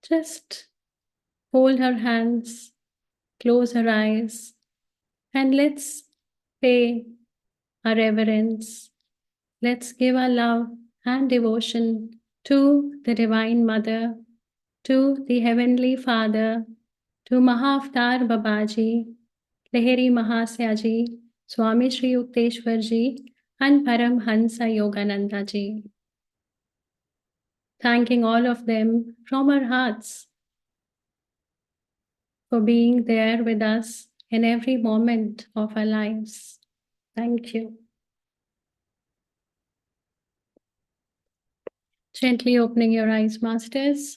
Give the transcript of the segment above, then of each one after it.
Just hold her hands, close her eyes, and let's pay our reverence. Let's give our love and devotion to the Divine Mother, to the Heavenly Father, to Mahavatar Babaji, Lahiri Mahasyaji, Swami Sri Yukteswarji, and Paramahansa Yogananda ji. Thanking all of them from our hearts for being there with us in every moment of our lives. Thank you. Gently opening your eyes, Masters.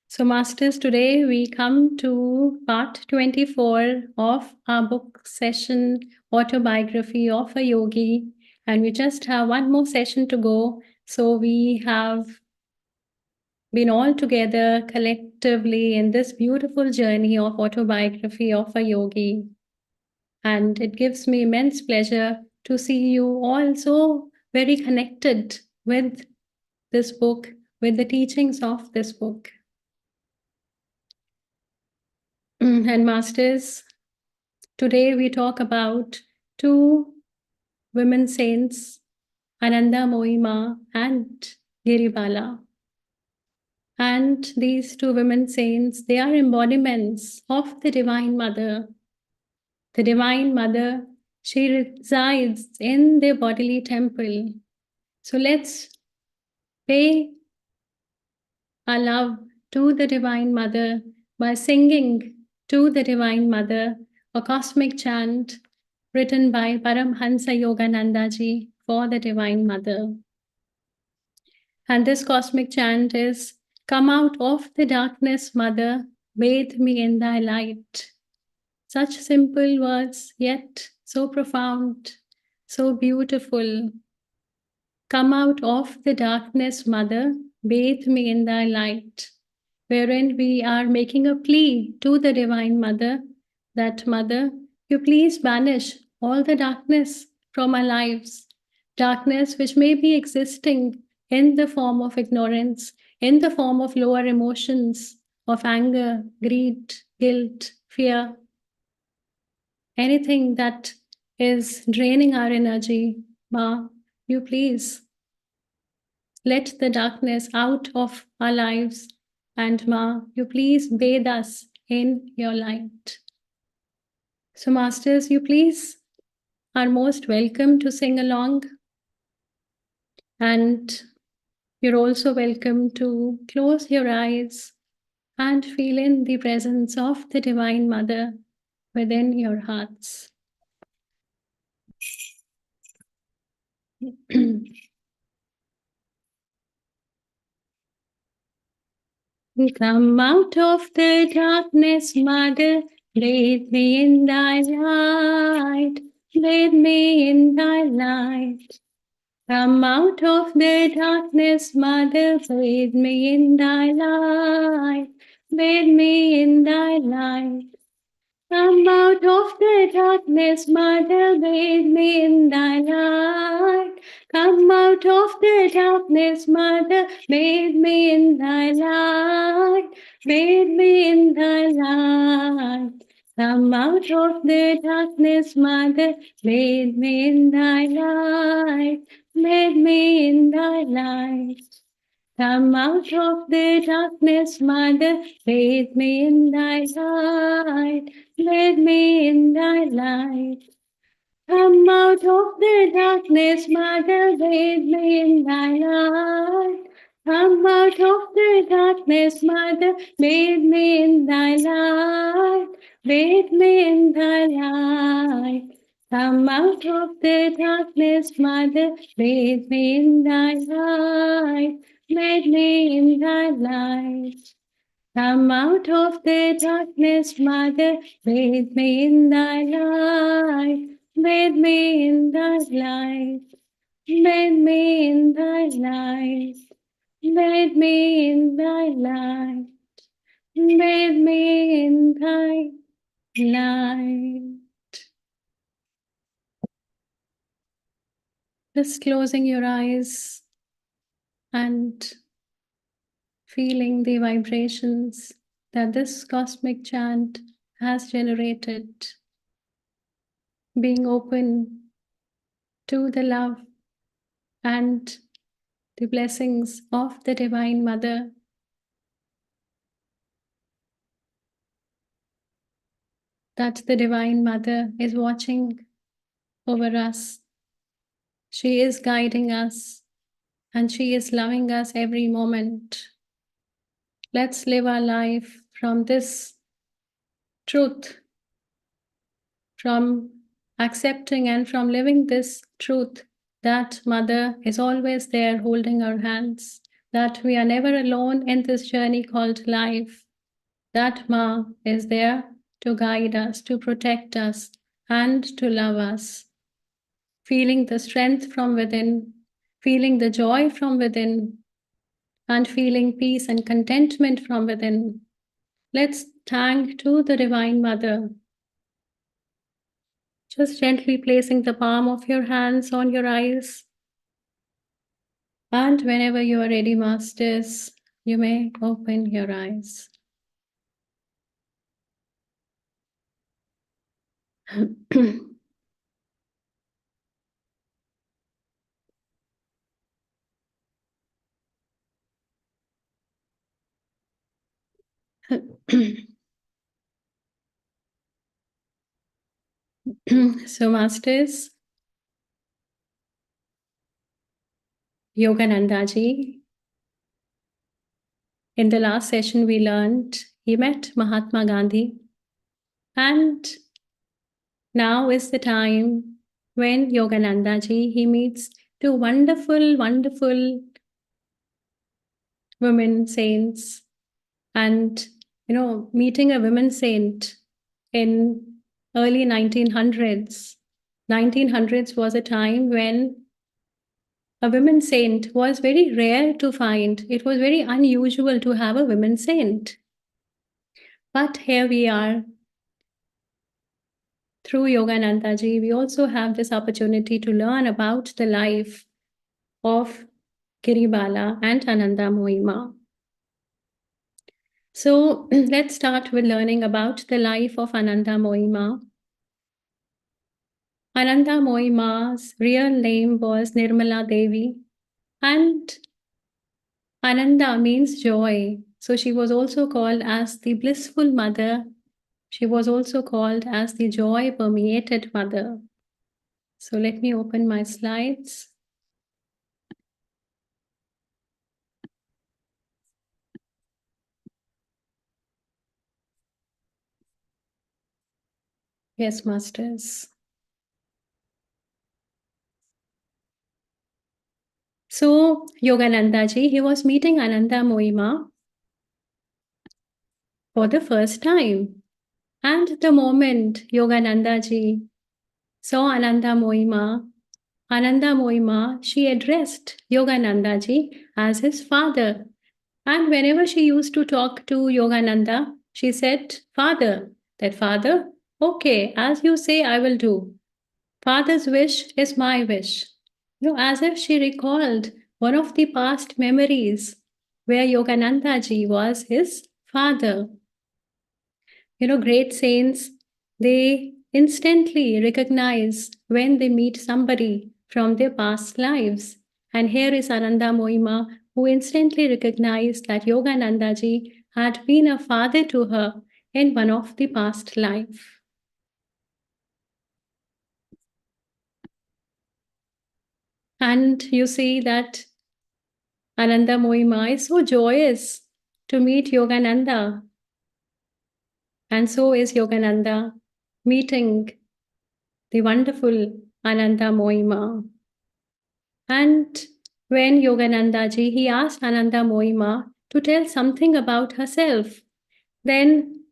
So, Masters, today we come to part 24 of our book session, Autobiography of a Yogi. And we just have one more session to go. So we have been all together collectively in this beautiful journey of Autobiography of a Yogi. And it gives me immense pleasure to see you all so very connected with this book, with the teachings of this book. And Masters, today we talk about two women saints, Ananda Moyi and Giribala. And these two women saints, they are embodiments of the Divine Mother. The Divine Mother, she resides in their bodily temple. So let's pay our love to the Divine Mother by singing to the Divine Mother a cosmic chant written by Paramahansa Yogananda ji for the Divine Mother. And this cosmic chant is, "Come out of the darkness, Mother, bathe me in thy light." Such simple words, yet so profound, so beautiful. Come out of the darkness, Mother, bathe me in thy light, wherein we are making a plea to the Divine Mother that, Mother, you please banish all the darkness from our lives, darkness which may be existing in the form of ignorance, in the form of lower emotions, of anger, greed, guilt, fear, anything that is draining our energy. Ma, you please let the darkness out of our lives, and Ma, you please bathe us in your light. So, Masters, you please are most welcome to sing along, and you're also welcome to close your eyes and feel in the presence of the Divine Mother within your hearts. Come out of the darkness, Mother, bathe me in thy light, bathe me in thy light. Come out of the darkness, Mother, bathe me in thy light, bathe me in thy light. Come out of the darkness, Mother, bathe me in thy light. Come out of the darkness, Mother, bathe me in thy light. Bathe me in thy light. Come out of the darkness, Mother, bathe me in thy light. Bathe me in thy light. Come out of the darkness, Mother, bathe me in thy light. Bathe me in thy light. Come out of the darkness, Mother, bathe me in thy light. Come out of the darkness, Mother, bathe me in thy light. Bathe me in thy light. Come out of the darkness, Mother, bathe me in thy light. Bathe me in thy light. Come out of the darkness, Mother, bathe me in thy light. Bathe me in thy light. Bathe me in thy light. Bathe me in thy light. Bathe me in thy light. Just closing your eyes and feeling the vibrations that this cosmic chant has generated, being open to the love and the blessings of the Divine Mother. That the Divine Mother is watching over us. She is guiding us and she is loving us every moment. Let's live our life from this truth, from accepting and from living this truth that Mother is always there holding our hands, that we are never alone in this journey called life, that Ma is there to guide us, to protect us, and to love us. Feeling the strength from within, feeling the joy from within, and feeling peace and contentment from within. Let's thank to the Divine Mother. Just gently placing the palm of your hands on your eyes. And whenever you are ready, Masters, you may open your eyes. So, Masters, Yogananda ji, in the last session we learned he met Mahatma Gandhi, and now is the time when Yogananda ji he meets two wonderful, wonderful women saints. And meeting a women saint in early 1900s. 1900s was a time when a women saint was very rare to find. It was very unusual to have a women saint. But here we are. Through Yogananda ji, we also have this opportunity to learn about the life of Giribala and Ananda Moyi. So let's start with learning about the life of Ananda Moyi. Ananda Moyi's real name was Nirmala Devi, and Ananda means joy. So she was also called as the blissful mother. She was also called as the joy permeated mother. So let me open my slides. Yes, Masters. So Yogananda ji, he was meeting Ananda Moyi for the first time. And the moment Yogananda ji saw Ananda Moyi, Ananda Moyi, she addressed Yogananda ji as his father. And whenever she used to talk to Yogananda, she said, Father. That father, okay, as you say, I will do. Father's wish is my wish. As if she recalled one of the past memories where Yogananda ji was his father. Great saints, they instantly recognize when they meet somebody from their past lives. And here is Ananda Moyi, who instantly recognized that Yogananda ji had been a father to her in one of the past life. And you see that Ananda Moyi is so joyous to meet Yogananda. And so is Yogananda meeting the wonderful Ananda Moyi. And when Yogananda ji, he asked Ananda Moyi to tell something about herself. Then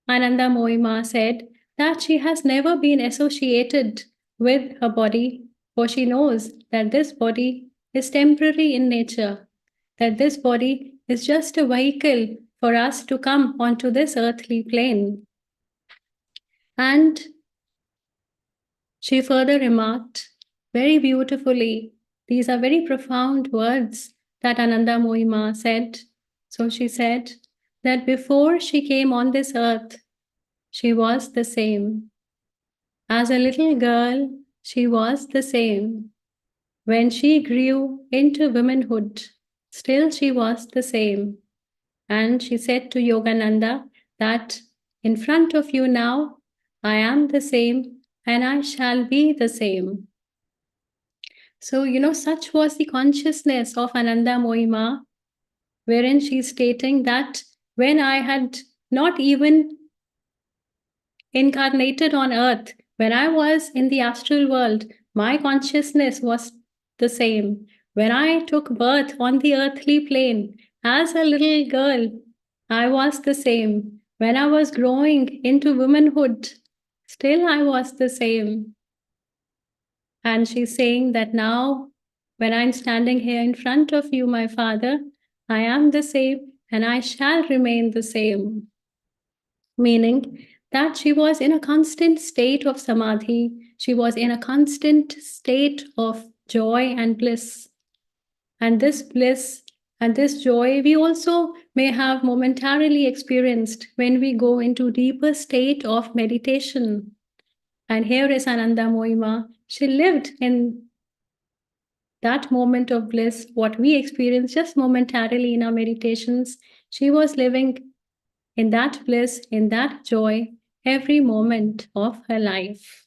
Ananda Moyi said that she has never been associated with her body, for she knows that this body is temporary in nature, that this body is just a vehicle for us to come onto this earthly plane. And she further remarked very beautifully, these are very profound words that Ananda Moyi said. So she said that before she came on this earth, she was the same. As a little girl, she was the same. When she grew into womanhood, still she was the same. And she said to Yogananda that in front of you now, I am the same and I shall be the same. So, such was the consciousness of Ananda Moyi Ma, wherein she's stating that when I had not even incarnated on earth, when I was in the astral world, my consciousness was the same. When I took birth on the earthly plane as a little girl, I was the same. When I was growing into womanhood, still I was the same. And she's saying that now, when I'm standing here in front of you, my father, I am the same and I shall remain the same. Meaning that she was in a constant state of samadhi, she was in a constant state of joy and bliss. And this bliss and this joy we also may have momentarily experienced when we go into deeper state of meditation. And here is Ananda Moyi Ma. She lived in that moment of bliss, what we experience just momentarily in our meditations. She was living in that bliss, in that joy, every moment of her life.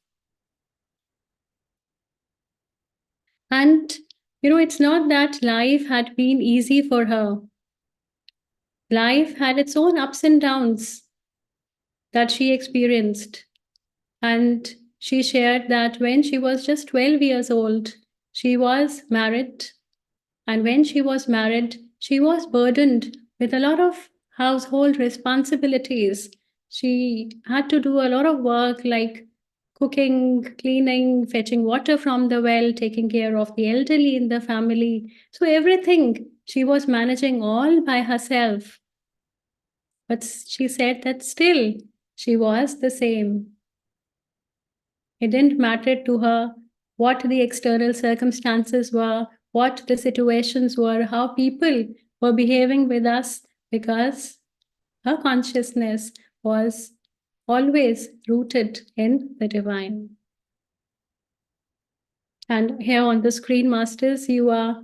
And, it's not that life had been easy for her. Life had its own ups and downs that she experienced. And she shared that when she was just 12 years old, she was married. And when she was married, she was burdened with a lot of household responsibilities. She had to do a lot of work like cooking, cleaning, fetching water from the well, taking care of the elderly in the family. So everything she was managing all by herself. But she said that still she was the same. It didn't matter to her what the external circumstances were, what the situations were, how people were behaving with us, because her consciousness was always rooted in the divine. And here on the screen, masters, you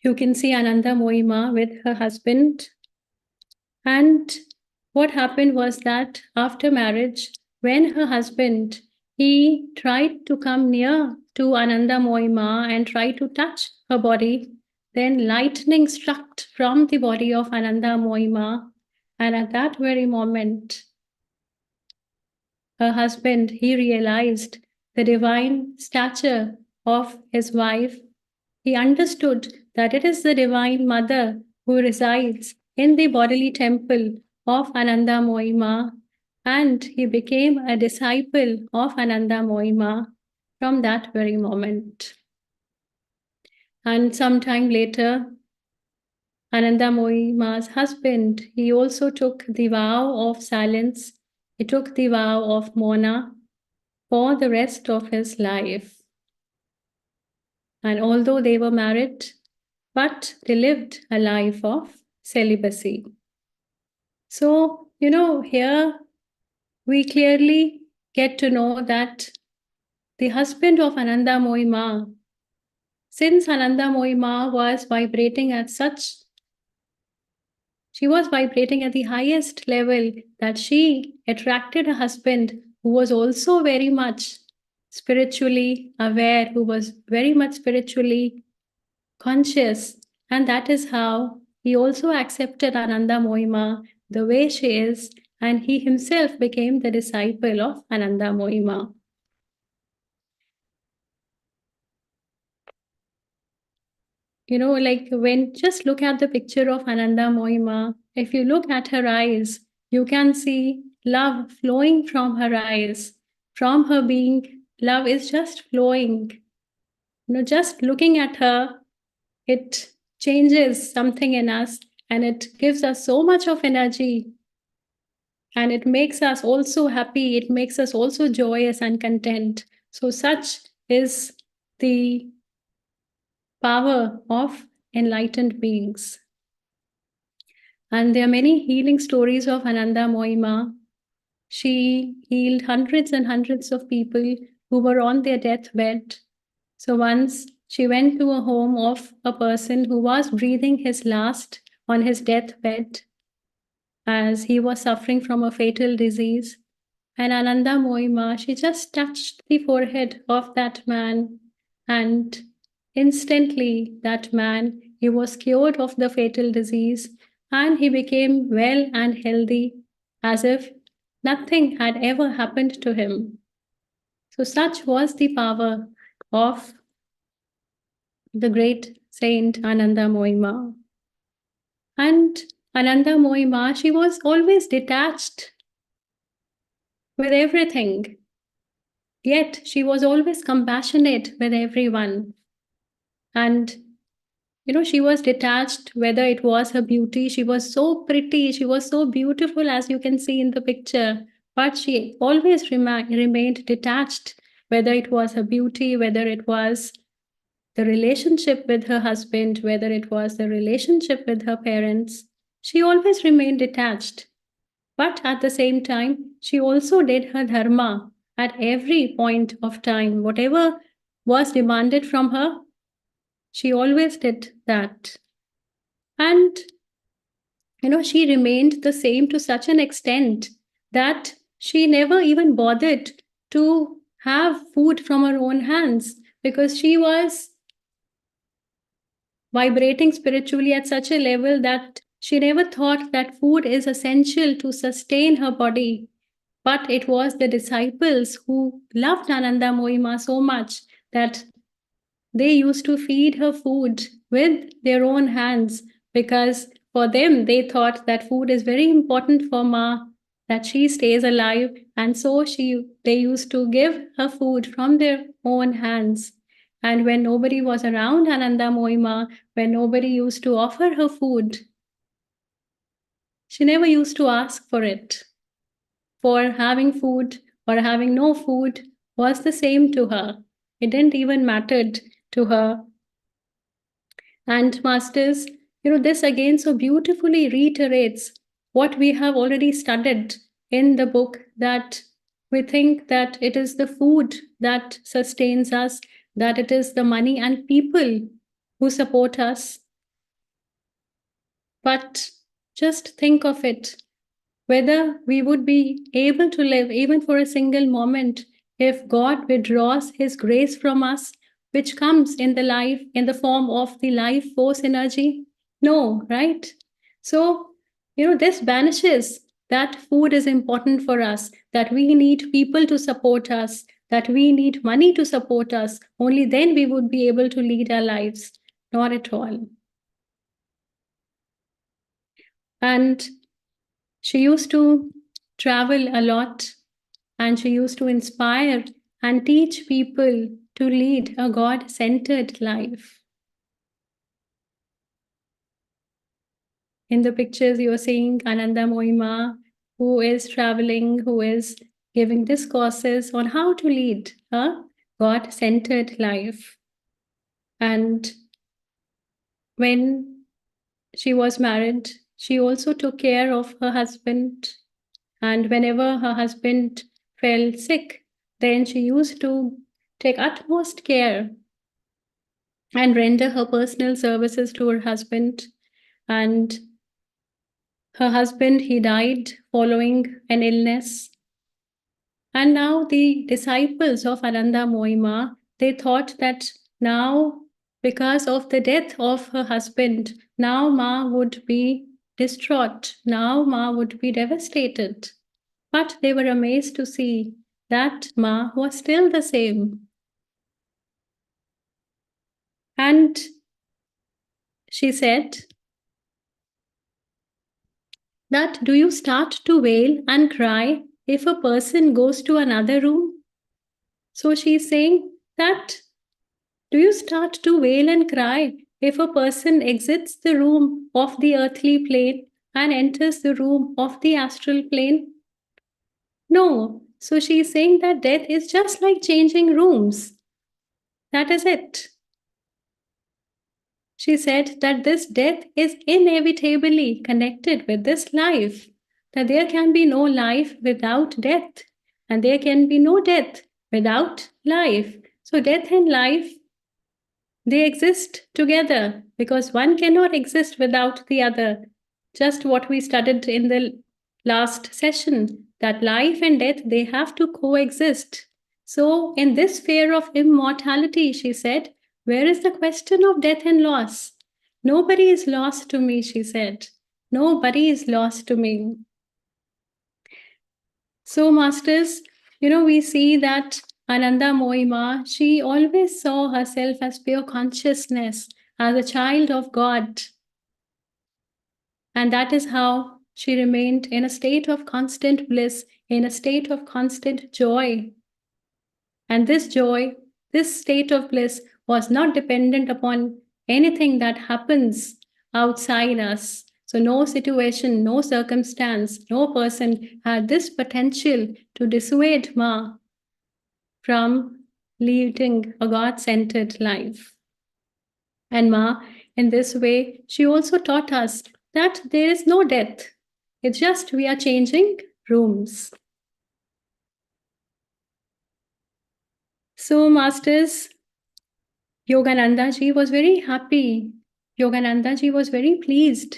can see Ananda Moyi Ma with her husband. And what happened was that after marriage, when her husband he tried to come near to Ananda Moyi Ma and try to touch her body, then lightning struck from the body of Ananda Moyi Ma, and at that very moment, her husband he realized the divine stature of his wife. He understood that it is the Divine Mother who resides in the bodily temple of Ananda Moyi Ma, and he became a disciple of Ananda Moyi Ma from that very moment. And some time later, Ananda Moyi Ma's husband, he also took the vow of silence. He took the vow of Mona for the rest of his life. And although they were married, but they lived a life of celibacy. So, here we clearly get to know that the husband of Ananda Moyi Ma, since Ananda Moyi Ma was vibrating at she was vibrating at the highest level, that she attracted a husband who was also very much spiritually aware, who was very much spiritually conscious. And that is how he also accepted Ananda Moyi Ma the way she is, and he himself became the disciple of Ananda Moyi Ma. Like when just look at the picture of Ananda Moyi Ma, if you look at her eyes, you can see love flowing from her eyes. From her being, love is just flowing. Just looking at her, it changes something in us and it gives us so much of energy, and it makes us also happy, it makes us also joyous and content. So such is the power of enlightened beings. And there are many healing stories of Ananda Moyi. She healed hundreds and hundreds of people who were on their deathbed. So once she went to a home of a person who was breathing his last on his deathbed as he was suffering from a fatal disease. And Ananda Moyi, she just touched the forehead of that man, and instantly that man, he was cured of the fatal disease, and he became well and healthy as if nothing had ever happened to him. So such was the power of the great saint Ananda Moyi. And Ananda Moyi, she was always detached with everything. Yet she was always compassionate with everyone. And, she was detached, whether it was her beauty. She was so pretty, she was so beautiful, as you can see in the picture. But she always remained detached, whether it was her beauty, whether it was the relationship with her husband, whether it was the relationship with her parents. She always remained detached. But at the same time, she also did her dharma at every point of time. Whatever was demanded from her, she always did that. And, she remained the same to such an extent that she never even bothered to have food from her own hands because she was vibrating spiritually at such a level that she never thought that food is essential to sustain her body. But it was the disciples who loved Ananda Moyi so much that they used to feed her food with their own hands because for them they thought that food is very important for Ma, that she stays alive, and so they used to give her food from their own hands. And when nobody was around Ananda Moyi, when nobody used to offer her food, she never used to ask for it. For having food or having no food was the same to her. It didn't even mattered to her. And masters, this again so beautifully reiterates what we have already studied in the book, that we think that it is the food that sustains us, that it is the money and people who support us. But just think of it, whether we would be able to live even for a single moment if God withdraws His grace from us, which comes in the form of the life force energy. No, right? So, this banishes that food is important for us, that we need people to support us, that we need money to support us. Only then we would be able to lead our lives. Not at all. And she used to travel a lot, and she used to inspire and teach people to lead a God centered life. In the pictures, you're seeing Ananda Moyi, who is traveling, who is giving discourses on how to lead a God centered life. And when she was married, she also took care of her husband. And whenever her husband fell sick, then she used to take utmost care and render her personal services to her husband. And her husband, he died following an illness. And now the disciples of Ananda Moyi, they thought that now, because of the death of her husband, now Ma would be distraught. Now Ma would be devastated. But they were amazed to see that Ma was still the same. And she said that, do you start to wail and cry if a person goes to another room? So she's saying that, do you start to wail and cry if a person exits the room of the earthly plane and enters the room of the astral plane? No. So she's saying that death is just like changing rooms. That is it. She said that this death is inevitably connected with this life, that there can be no life without death, and there can be no death without life. So, death and life, they exist together because one cannot exist without the other. Just what we studied in the last session, that life and death, they have to coexist. So, in this sphere of immortality, she said, where is the question of death and loss? Nobody is lost to me, she said. Nobody is lost to me. So, masters, we see that Ananda Moyi, she always saw herself as pure consciousness, as a child of God. And that is how she remained in a state of constant bliss, in a state of constant joy. And this joy, this state of bliss, was not dependent upon anything that happens outside us. So, no situation, no circumstance, no person had this potential to dissuade Ma from leading a God centered life. And Ma, in this way, she also taught us that there is no death. It's just we are changing rooms. So, Masters, Yogananda ji was very happy. Yogananda ji was very pleased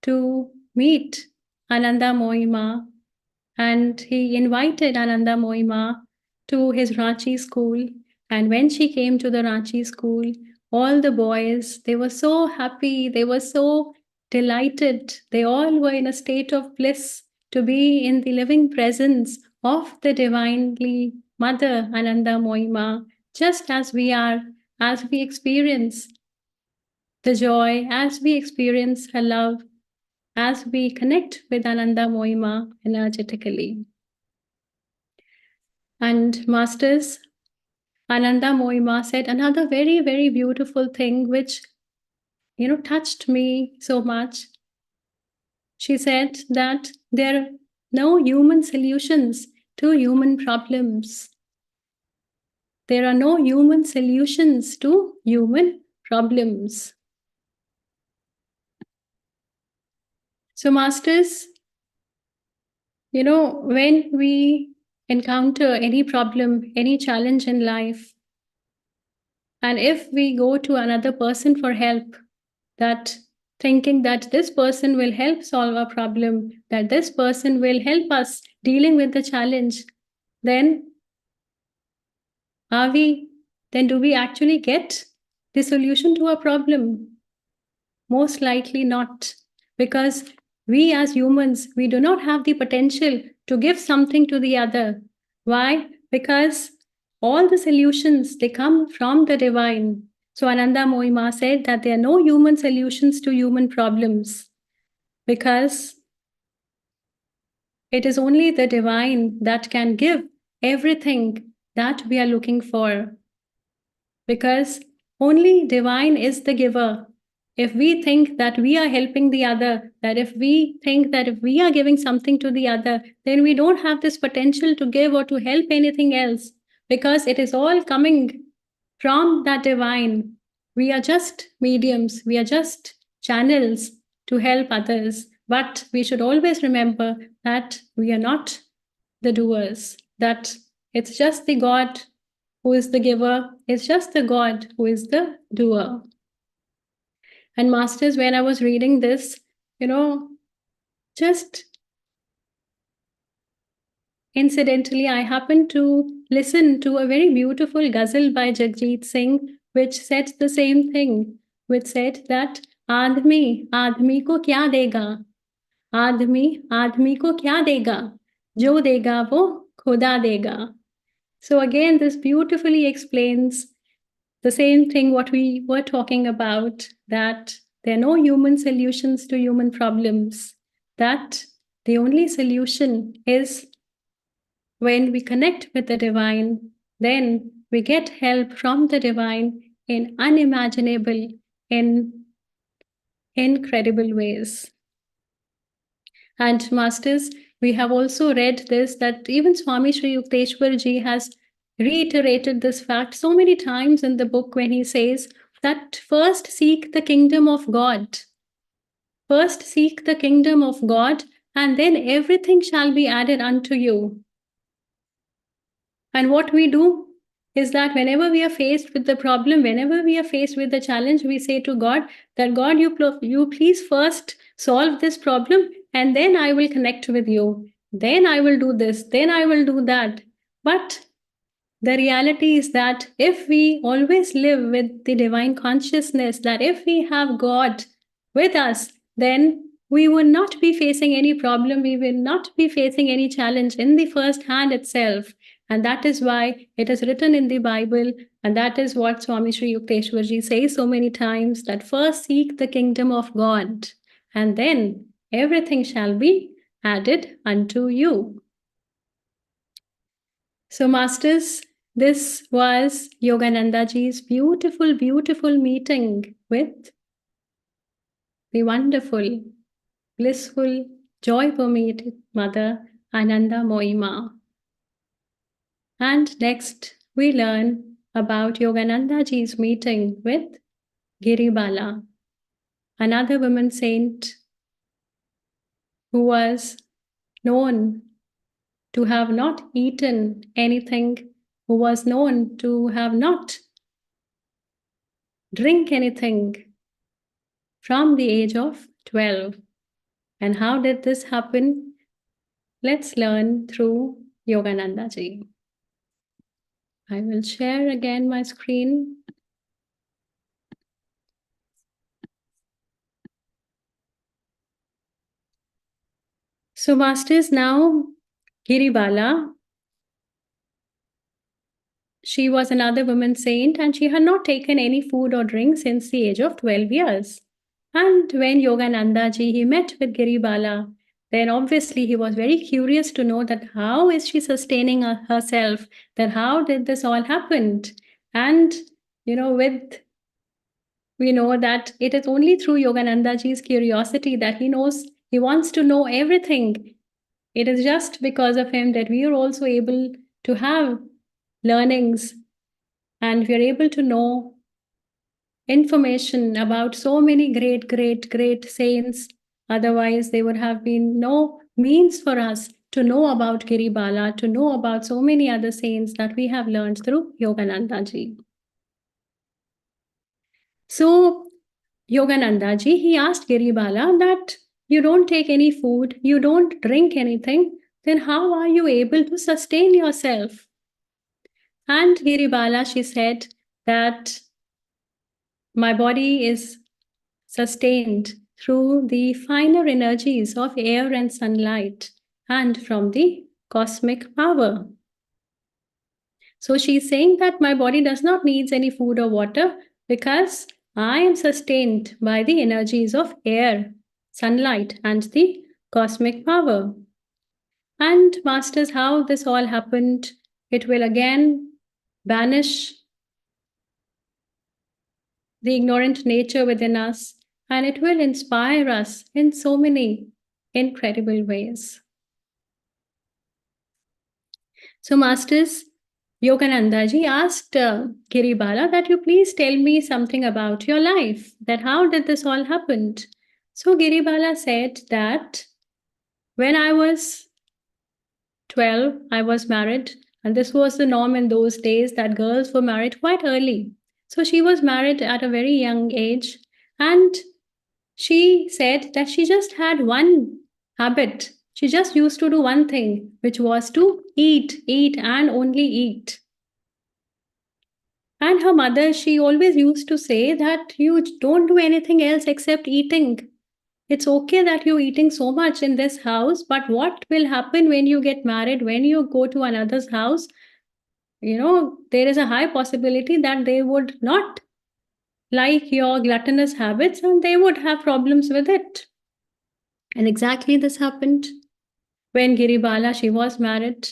to meet Ananda Moyi, and he invited Ananda Moyi to his Ranchi school. And when she came to the Ranchi school, all the boys, they were so happy, they were so delighted. They all were in a state of bliss to be in the living presence of the Divinely Mother Ananda Moyi, just as we are, as we experience the joy, as we experience her love, as we connect with Ananda Moyi energetically. And Masters, Ananda Moyi said another very, very beautiful thing which, touched me so much. She said that there are no human solutions to human problems. There are no human solutions to human problems. So, Masters, when we encounter any problem, any challenge in life, and if we go to another person for help, that thinking that this person will help solve our problem, that this person will help us dealing with the challenge, then do we actually get the solution to our problem? Most likely not, because we as humans, we do not have the potential to give something to the other. Why? Because all the solutions, they come from the divine. So Ananda Moyi said that there are no human solutions to human problems, because it is only the divine that can give everything that we are looking for. Because only divine is the giver. If we think that we are helping the other, that if we think that if we are giving something to the other, then we don't have this potential to give or to help anything else, because it is all coming from that divine. We are just mediums, we are just channels to help others. But we should always remember that we are not the doers, that it's just the God who is the giver, it's just the God who is the doer. And Masters, when I was reading this, just incidentally, I happened to listen to a very beautiful ghazal by Jagjit Singh, which said the same thing, which said that आदमी आदमी को क्या देगा, आदमी आदमी को क्या देगा, जो देगा वो खुदा देगा. So again, this beautifully explains the same thing what we were talking about, that there are no human solutions to human problems, that the only solution is when we connect with the divine, then we get help from the divine in unimaginable, in incredible ways. And Masters, we have also read this, that even Swami Sri Yukteswar ji has reiterated this fact so many times in the book when he says, that first seek the kingdom of God. First seek the kingdom of God, and then everything shall be added unto you. And what we do is that whenever we are faced with the problem, whenever we are faced with the challenge, we say to God that God, you please first solve this problem, and then I will connect with you. Then I will do this, then I will do that. But the reality is that if we always live with the divine consciousness, that if we have God with us, then we will not be facing any problem, we will not be facing any challenge in the first hand itself. And that is why it is written in the Bible, and that is what Swami Sri Yukteswarji says so many times, that first seek the kingdom of God, and then everything shall be added unto you. So, Masters, this was Yogananda ji's beautiful, beautiful meeting with the wonderful, blissful, joy-permeated Mother Ananda Moyi Ma. And next, we learn about Yogananda ji's meeting with Giribala, another woman saint who was known to have not eaten anything, who was known to have not drink anything from the age of 12. And how did this happen? Let's learn through Yogananda ji. I will share again my screen. So, Masters, now Giribala, she was another woman saint, and she had not taken any food or drink since the age of 12 years. And when Yogananda ji, he met with Giribala, then obviously he was very curious to know that how is she sustaining herself, that how did this all happen? And, we know that it is only through Yogananda ji's curiosity that he wants to know everything. It is just because of him that we are also able to have learnings, and we are able to know information about so many great, great, great saints. Otherwise, there would have been no means for us to know about Giribala, to know about so many other saints that we have learned through Yogananda ji. So, Yogananda ji, he asked Giribala that you don't take any food, you don't drink anything, then how are you able to sustain yourself? And Giribala, she said that my body is sustained through the finer energies of air and sunlight and from the cosmic power. So she's saying that my body does not need any food or water because I am sustained by the energies of air, sunlight, and the cosmic power. And Masters, how this all happened, it will again banish the ignorant nature within us, and it will inspire us in so many incredible ways. So, Masters, Yogananda ji asked Giribala that you please tell me something about your life, that how did this all happen? So, Giribala said that when I was 12, I was married, and this was the norm in those days that girls were married quite early. So, she was married at a very young age, and she said that she just had one habit. She just used to do one thing, which was to eat, and only eat. And her mother, she always used to say that you don't do anything else except eating. It's okay that you're eating so much in this house, but what will happen when you get married, when you go to another's house? There is a high possibility that they would not like your gluttonous habits and they would have problems with it. And exactly this happened. When Giribala, she was married,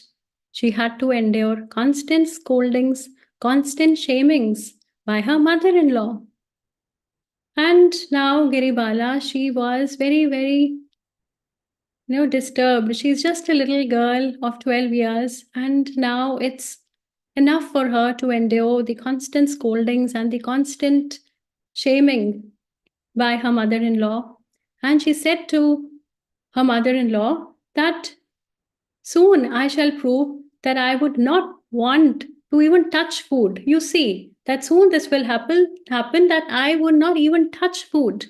she had to endure constant scoldings, constant shamings by her mother-in-law. And now Giribala, she was very, very, disturbed. She's just a little girl of 12 years, and now it's enough for her to endure the constant scoldings and the constant shaming by her mother-in-law. And she said to her mother-in-law that soon I shall prove that I would not want to even touch food. You see, that soon this will happen that I would not even touch food.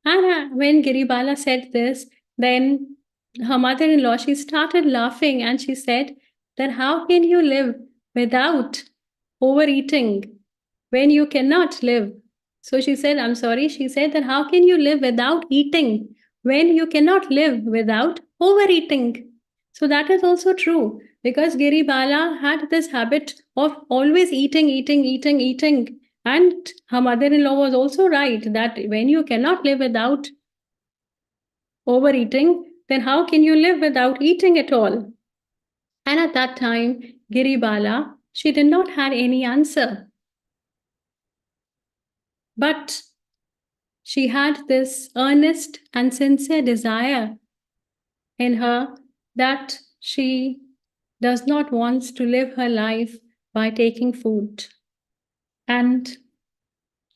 And when Giribala said this, then her mother-in-law, she started laughing and she said that how can you live without overeating when you cannot live? So she said, I'm sorry, she said that how can you live without eating when you cannot live without overeating? So that is also true because Giribala had this habit of always eating, eating, eating, eating. And her mother in law was also right that when you cannot live without overeating, then how can you live without eating at all? And at that time, Giribala, she did not have any answer. But she had this earnest and sincere desire in her that she does not want to live her life by taking food. And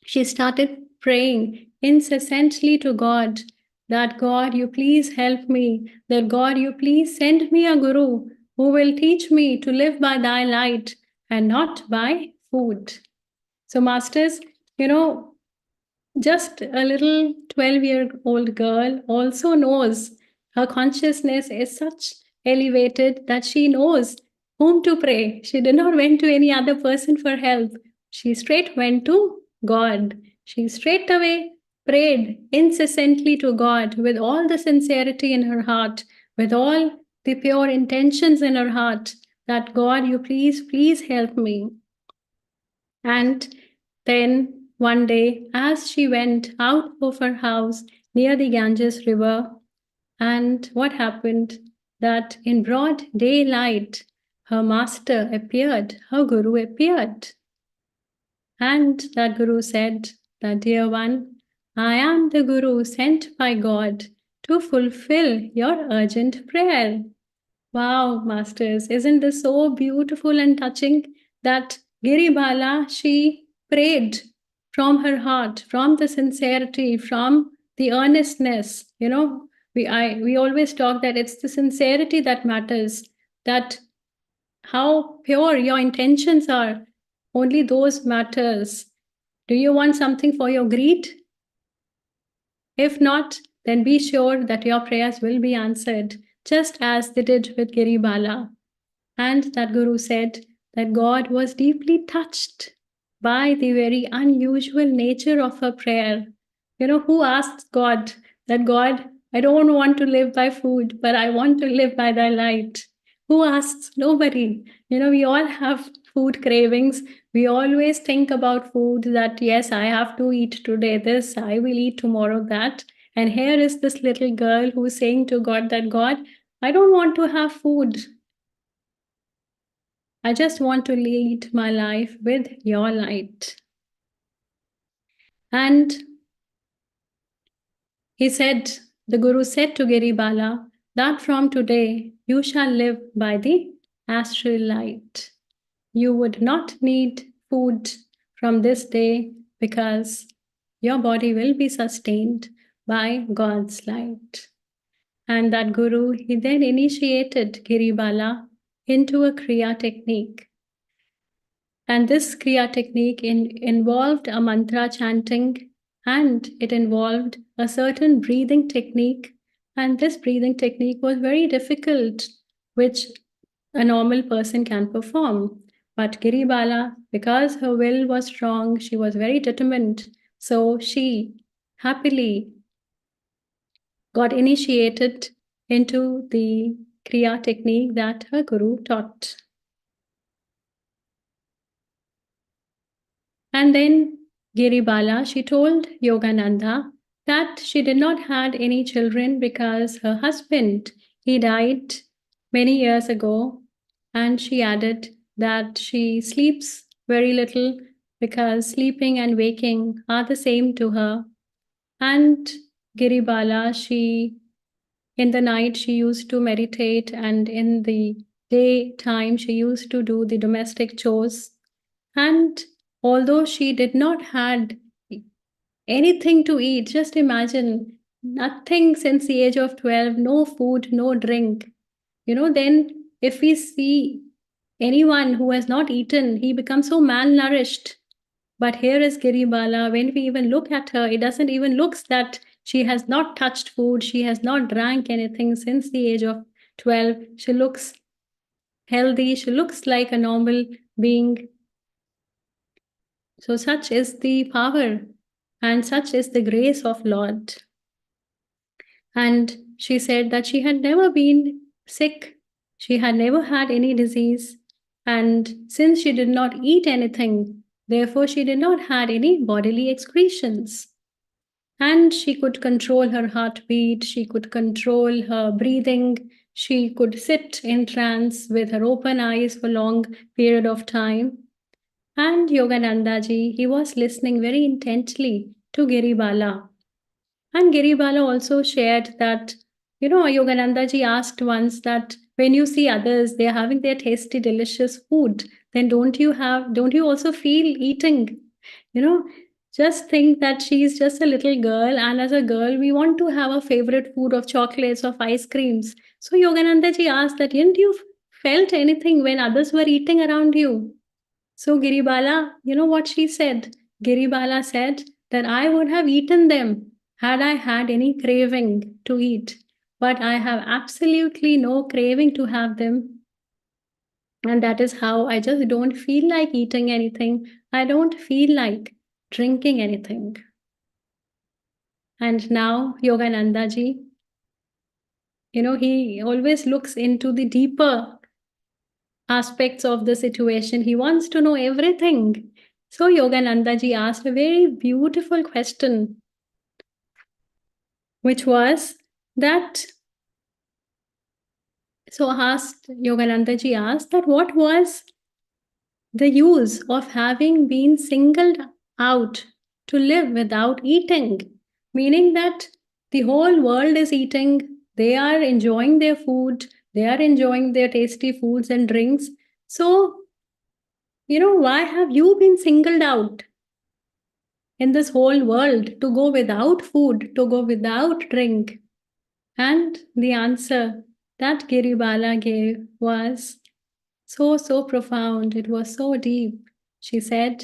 she started praying incessantly to God that God, you please help me, that God, you please send me a guru who will teach me to live by thy light and not by food. So, masters, you know, just a little 12-year-old girl also knows her consciousness is such elevated that she knows whom to pray. She did not went to any other person for help. She straight went to God. She straight away prayed incessantly to God with all the sincerity in her heart, with all the pure intentions in her heart that God, you please, please help me. And then one day, as she went out of her house near the Ganges River, and what happened? That in broad daylight, her master appeared, her guru appeared. And that guru said, that dear one, I am the guru sent by God to fulfill your urgent prayer. Wow, masters, isn't this so beautiful and touching that Giribala, she prayed from her heart, from the sincerity, from the earnestness. You know, we always talk that it's the sincerity that matters, that how pure your intentions are, only those matters. Do you want something for your greed? If not, then be sure that your prayers will be answered, just as they did with Giribala. And that Guru said that God was deeply touched by the very unusual nature of her prayer. You know, who asked God that God, I don't want to live by food, but I want to live by thy light? Who asks? Nobody. You know, we all have food cravings. We always think about food that, yes, I have to eat today this, I will eat tomorrow that. And here is this little girl who's saying to God that, God, I don't want to have food. I just want to lead my life with your light. And he said, the Guru said to Giribala, that from today you shall live by the astral light. You would not need food from this day because your body will be sustained by God's light. And that Guru, he then initiated Giribala into a Kriya technique. And this Kriya technique involved a mantra chanting and it involved a certain breathing technique. And this breathing technique was very difficult, which a normal person can perform. But Giribala, because her will was strong, she was very determined. So she happily got initiated into the Kriya technique that her guru taught. And then Giribala, she told Yogananda that she did not had any children because her husband, he died many years ago. And she added that she sleeps very little because sleeping and waking are the same to her. And Giribala, in the night, she used to meditate, and in the daytime, she used to do the domestic chores. And although she did not had anything to eat. Just imagine, nothing since the age of 12, no food, no drink. Then if we see anyone who has not eaten, he becomes so malnourished. But here is Giribala. When we even look at her, it doesn't even looks that she has not touched food, she has not drank anything since the age of 12. She looks healthy, she looks like a normal being. So such is the power and such is the grace of Lord. And she said that she had never been sick, she had never had any disease, and since she did not eat anything, therefore she did not had any bodily excretions. And she could control her heartbeat, she could control her breathing, she could sit in trance with her open eyes for long period of time. And Yogananda ji, he was listening very intently to Giribala. And Giribala also shared that, Yogananda ji asked once that when you see others, they're having their tasty, delicious food, then don't you also feel eating? You know, just think that she's just a little girl, and as a girl, we want to have a favorite food of chocolates, of ice creams. So Yogananda ji asked that, didn't you felt anything when others were eating around you? So Giribala, you know what she said? Giribala said that I would have eaten them had I had any craving to eat, but I have absolutely no craving to have them. And that is how I just don't feel like eating anything. I don't feel like drinking anything. And now Yogananda ji, he always looks into the deeper aspects of the situation. He wants to know everything. So Yogananda ji asked a very beautiful question, which was that, Yogananda ji asked that what was the use of having been singled out to live without eating? Meaning that the whole world is eating, they are enjoying their food, they are enjoying their tasty foods and drinks. So, why have you been singled out in this whole world to go without food, to go without drink? And the answer that Giribala gave was so profound. It was so deep. She said,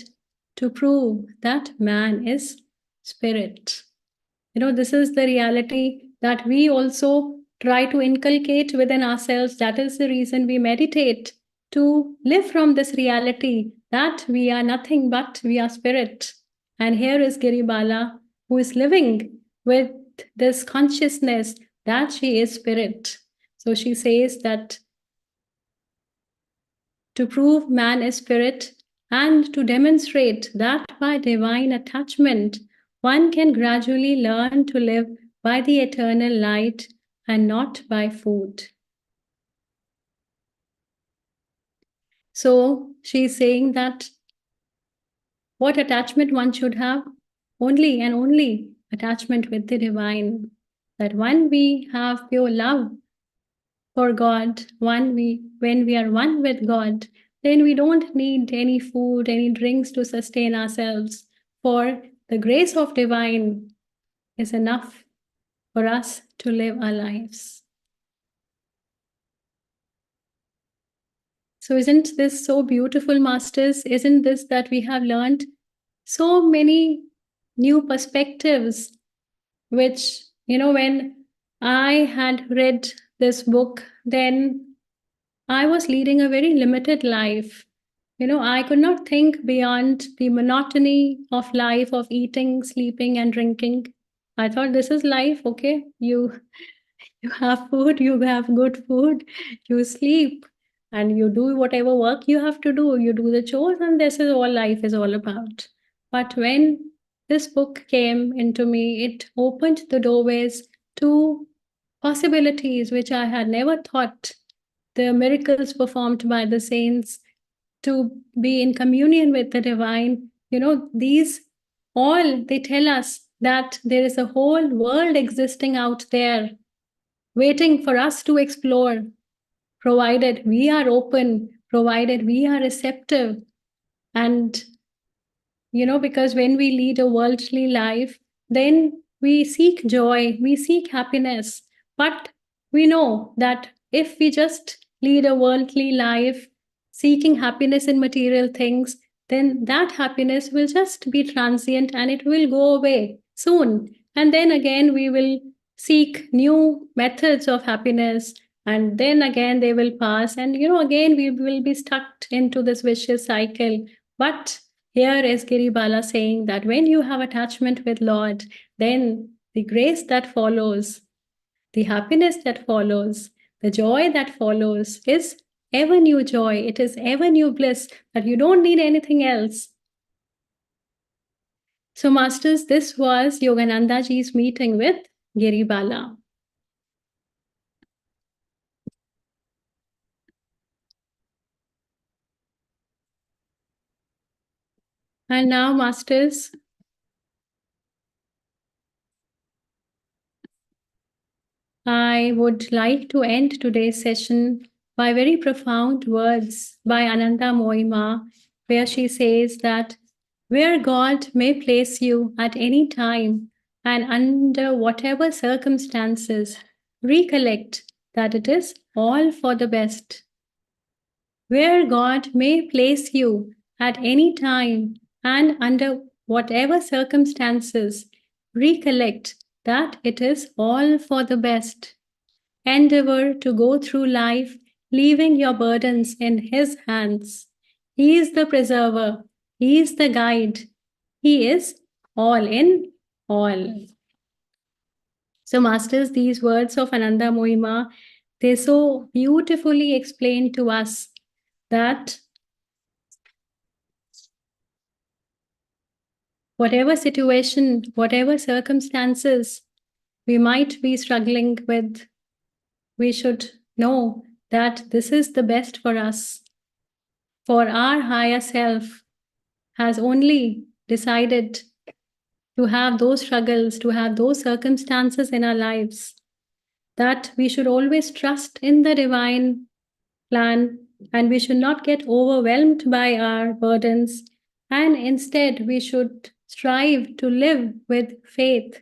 to prove that man is spirit. This is the reality that we also try to inculcate within ourselves. That is the reason we meditate, to live from this reality that we are nothing but we are spirit. And here is Giribala, who is living with this consciousness that she is spirit. So she says that to prove man is spirit and to demonstrate that by divine attachment, one can gradually learn to live by the eternal light and not by food. So she's saying that what attachment one should have? Only and only attachment with the divine. That when we have pure love for God, when we are one with God, then we don't need any food, any drinks to sustain ourselves. For the grace of divine is enough for us to live our lives. So isn't this so beautiful, masters? Isn't this that we have learned so many new perspectives, which, when I had read this book, then I was leading a very limited life. I could not think beyond the monotony of life of eating, sleeping, and drinking. I thought this is life, okay? You have food, you have good food, you sleep, and you do whatever work you have to do. You do the chores, and this is all life is all about. But when this book came into me, it opened the doorways to possibilities which I had never thought. The miracles performed by the saints, to be in communion with the divine, these all they tell us that there is a whole world existing out there waiting for us to explore, provided we are open, provided we are receptive. And because when we lead a worldly life, then we seek joy, we seek happiness. But we know that if we just lead a worldly life, seeking happiness in material things, then that happiness will just be transient and it will go away soon. And then again, we will seek new methods of happiness. And then again, they will pass. And, again, we will be stuck into this vicious cycle. But here is Giribala saying that when you have attachment with Lord, then the grace that follows, the happiness that follows, the joy that follows is ever new joy. It is ever new bliss that you don't need anything else. So, Masters, this was Yogananda ji's meeting with Giribala. And now, Masters, I would like to end today's session by very profound words by Ananda Moyi, where she says that where God may place you at any time and under whatever circumstances, recollect that it is all for the best. Where God may place you at any time and under whatever circumstances, recollect that it is all for the best. Endeavor to go through life leaving your burdens in His hands. He is the preserver, He is the guide, He is all in all. So, Masters, these words of Ananda Moyi, they so beautifully explain to us that whatever situation, whatever circumstances we might be struggling with, we should know that this is the best for us. For our higher self has only decided to have those struggles, to have those circumstances in our lives, that we should always trust in the divine plan and we should not get overwhelmed by our burdens. And instead, we should strive to live with faith,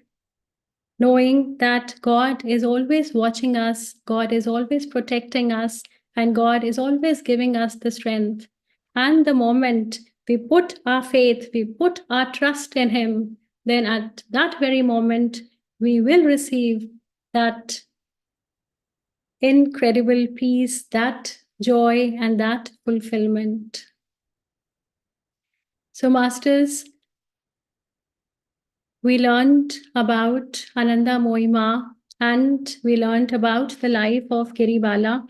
knowing that God is always watching us, God is always protecting us, and God is always giving us the strength. And the moment we put our faith, we put our trust in Him, then at that very moment, we will receive that incredible peace, that joy, and that fulfillment. So, Masters, we learned about Ananda Moyi and we learned about the life of Giribala.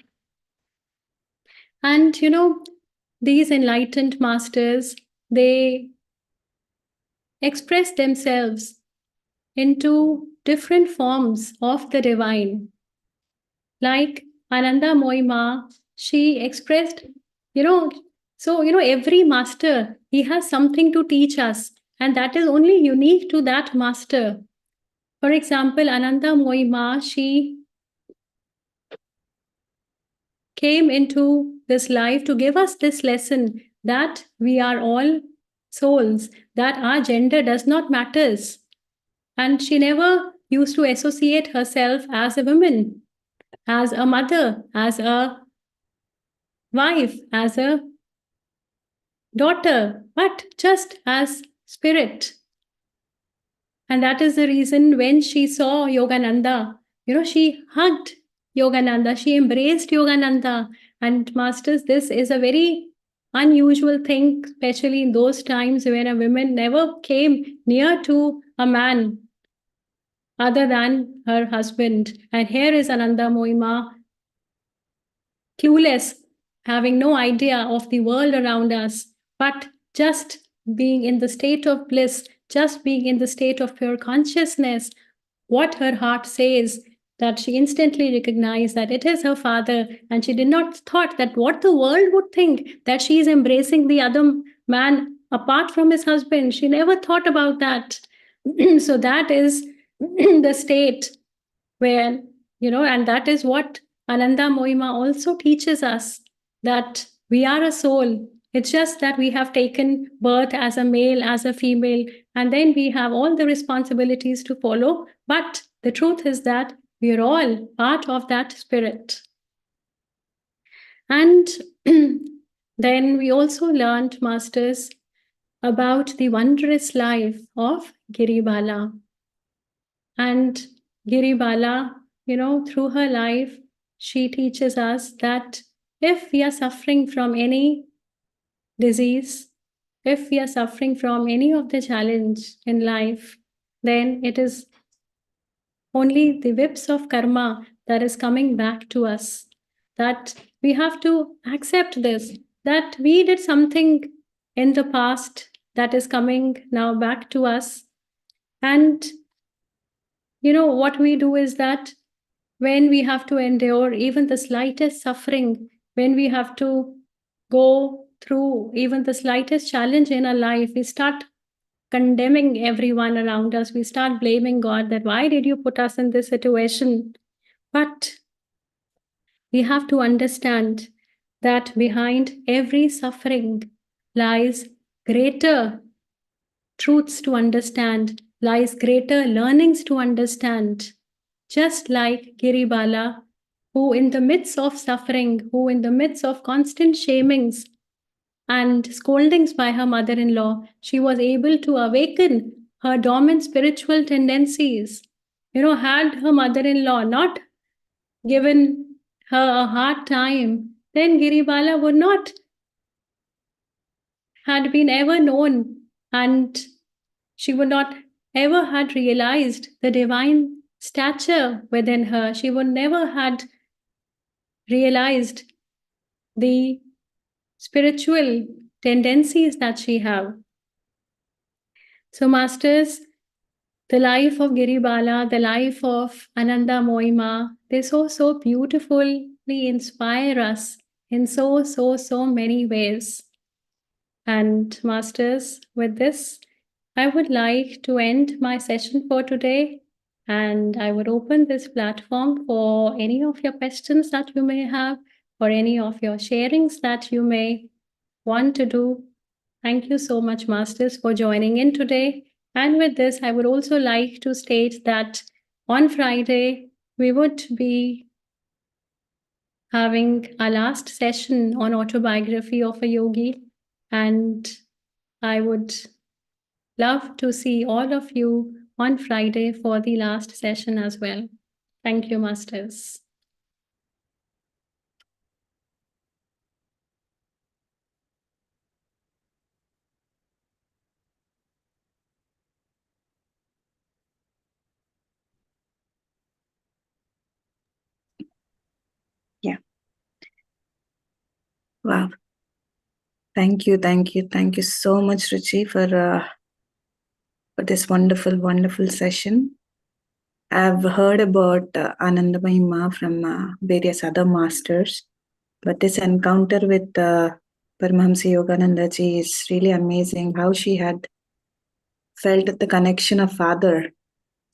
And these enlightened masters, they express themselves into different forms of the divine. Like Ananda Moyi, she expressed, every master, he has something to teach us, and that is only unique to that master. For example, Ananda Moyi, she came into this life to give us this lesson that we are all souls, that our gender does not matter. And she never used to associate herself as a woman, as a mother, as a wife, as a daughter, but just as spirit. And that is the reason when she saw Yogananda, she hugged Yogananda, she embraced Yogananda. And Masters, this is a very unusual thing, especially in those times when a woman never came near to a man other than her husband. And here is Ananda Moyi, clueless, having no idea of the world around us, but just being in the state of bliss, just being in the state of pure consciousness, what her heart says, that she instantly recognized that it is her father, and she did not thought that what the world would think, that she is embracing the other man apart from his husband. She never thought about that. So that is the state where, and that is what Ananda Moyi also teaches us, that we are a soul, It's just that we have taken birth as a male, as a female, and then we have all the responsibilities to follow. But the truth is that we are all part of that spirit. And then we also learned, Masters, about the wondrous life of Giribala. And Giribala, through her life, she teaches us that if we are suffering from any disease, if we are suffering from any of the challenge in life, then it is only the whips of karma that is coming back to us. That we have to accept this, that we did something in the past that is coming now back to us. And what we do is that when we have to endure even the slightest suffering, when we have to go through even the slightest challenge in our life, we start condemning everyone around us. We start blaming God that why did you put us in this situation? But we have to understand that behind every suffering lies greater truths to understand, lies greater learnings to understand. Just like Giribala, who in the midst of suffering, who in the midst of constant shamings and scoldings by her mother-in-law, she was able to awaken her dormant spiritual tendencies. Had her mother-in-law not given her a hard time, then Giribala would not had been ever known, and she would not ever had realized the divine stature within her. She would never had realized the spiritual tendencies that she have. So, Masters, the life of Giribala, the life of Ananda Moyi, they so beautifully inspire us in so many ways. And Masters, with this, I would like to end my session for today, and I would open this platform for any of your questions that you may have, or any of your sharings that you may want to do. Thank you so much, Masters, for joining in today. And with this, I would also like to state that on Friday, we would be having our last session on autobiography of a yogi. And I would love to see all of you on Friday for the last session as well. Thank you, Masters. Yeah. Wow. Thank you so much, Ruchi, for this wonderful session. I've heard about Ananda Moyi from various other masters, but this encounter with Paramahansa Yogananda ji is really amazing. How she had felt the connection of father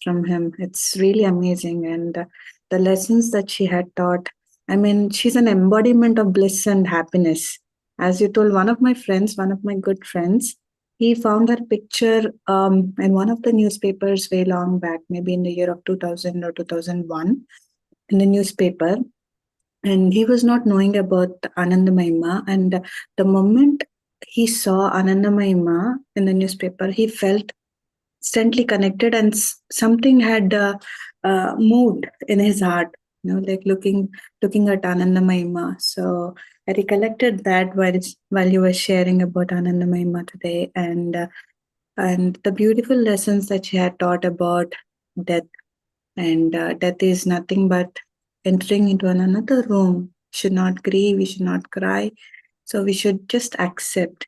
from him. It's really amazing, and the lessons that she had taught. I mean, she's an embodiment of bliss and happiness. As you told, one of my good friends, he found her picture in one of the newspapers way long back, maybe in the year of 2000 or 2001, in the newspaper. And he was not knowing about Ananda Moyi. And the moment he saw Ananda Moyi in the newspaper, he felt instantly connected, and something had moved in his heart, like looking at Ananda Moyi. So I recollected that while you were sharing about Ananda Moyi today, and the beautiful lessons that she had taught about death. And death is nothing but entering into another room. We should not grieve, we should not cry, so we should just accept.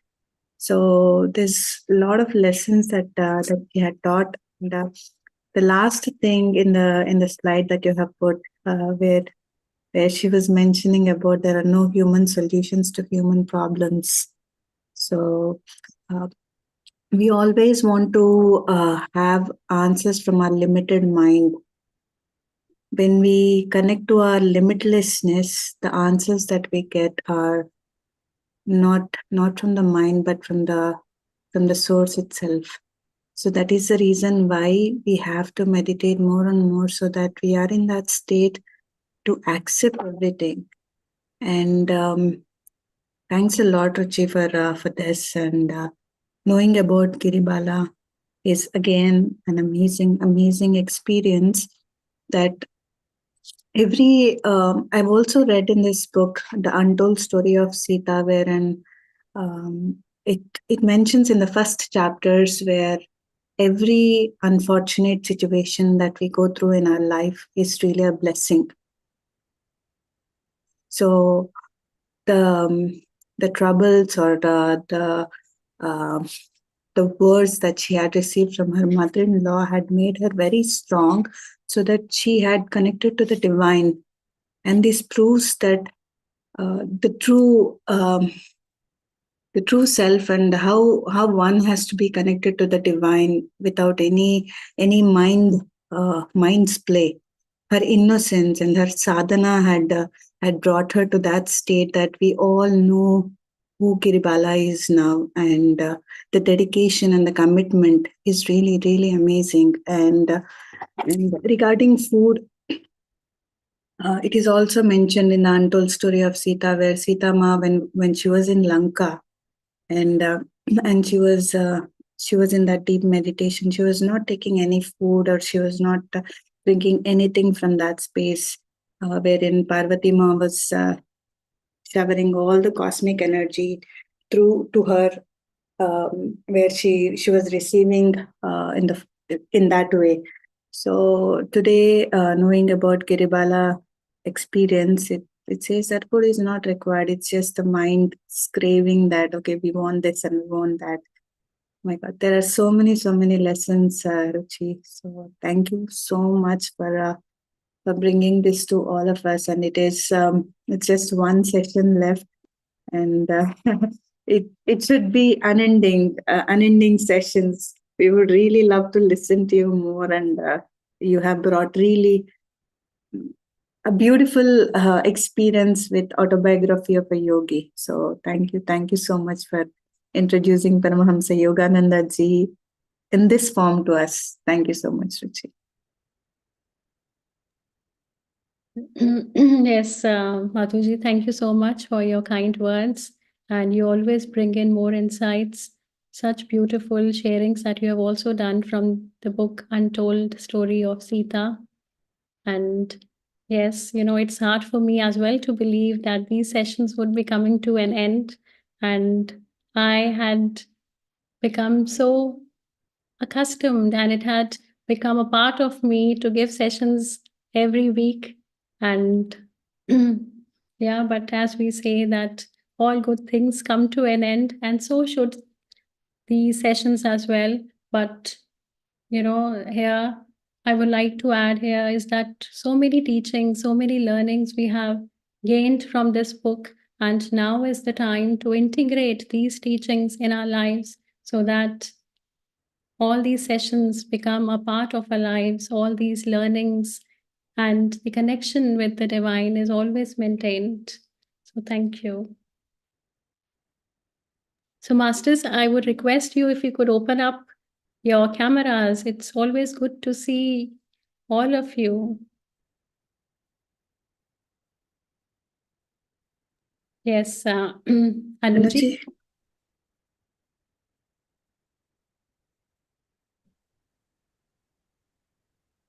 So there's a lot of lessons that he had taught. And, the last thing in the slide that you have put, where she was mentioning about there are no human solutions to human problems. So we always want to have answers from our limited mind. When we connect to our limitlessness, the answers that we get are not from the mind, but from the source itself. So that is the reason why we have to meditate more and more, so that we are in that state to accept everything. And thanks a lot, Ruchi, for this. And knowing about Giribala is again an amazing experience. That I've also read in this book the untold story of Sita, wherein it mentions in the first chapters where every unfortunate situation that we go through in our life is really a blessing. So the troubles or uh, the words that she had received from her mother-in-law had made her very strong, so that she had connected to the divine. And this proves that uh, the true um, the true self, and how one has to be connected to the divine without any mind's play. Her innocence and her sadhana had brought her to that state that we all know who Giribala is now. And the dedication and the commitment is really amazing. And regarding food, it is also mentioned in the untold story of Sita, where Sita Ma, when she was in Lanka, and and she was in that deep meditation, she was not taking any food, or she was not drinking anything from that space, wherein Parvati Ma was showering all the cosmic energy through to her, where she was receiving in that way. So today, knowing about Giribala experience, it says that food is not required. It's just the mind craving that, okay, we want this and we want that. My God, there are so many lessons, Ruchi. So thank you so much for bringing this to all of us. And it's just one session left, and it should be unending sessions. We would really love to listen to you more, and you have brought really a beautiful experience with Autobiography of a Yogi. So thank you so much for introducing Paramahansa Yogananda ji in this form to us. Thank you so much, Ruchi. Yes, Madhuji, thank you so much for your kind words. And you always bring in more insights, such beautiful sharings that you have also done from the book Untold Story of Sita. And yes, it's hard for me as well to believe that these sessions would be coming to an end. And I had become so accustomed, and it had become a part of me to give sessions every week. And yeah, but as we say that all good things come to an end, and so should these sessions as well. But here I would like to add here is that so many teachings, so many learnings we have gained from this book, and now is the time to integrate these teachings in our lives, so that all these sessions become a part of our lives, all these learnings, and the connection with the divine is always maintained. So thank you. So Masters, I would request you if you could open up your cameras. It's always good to see all of you. Yes, Anuji.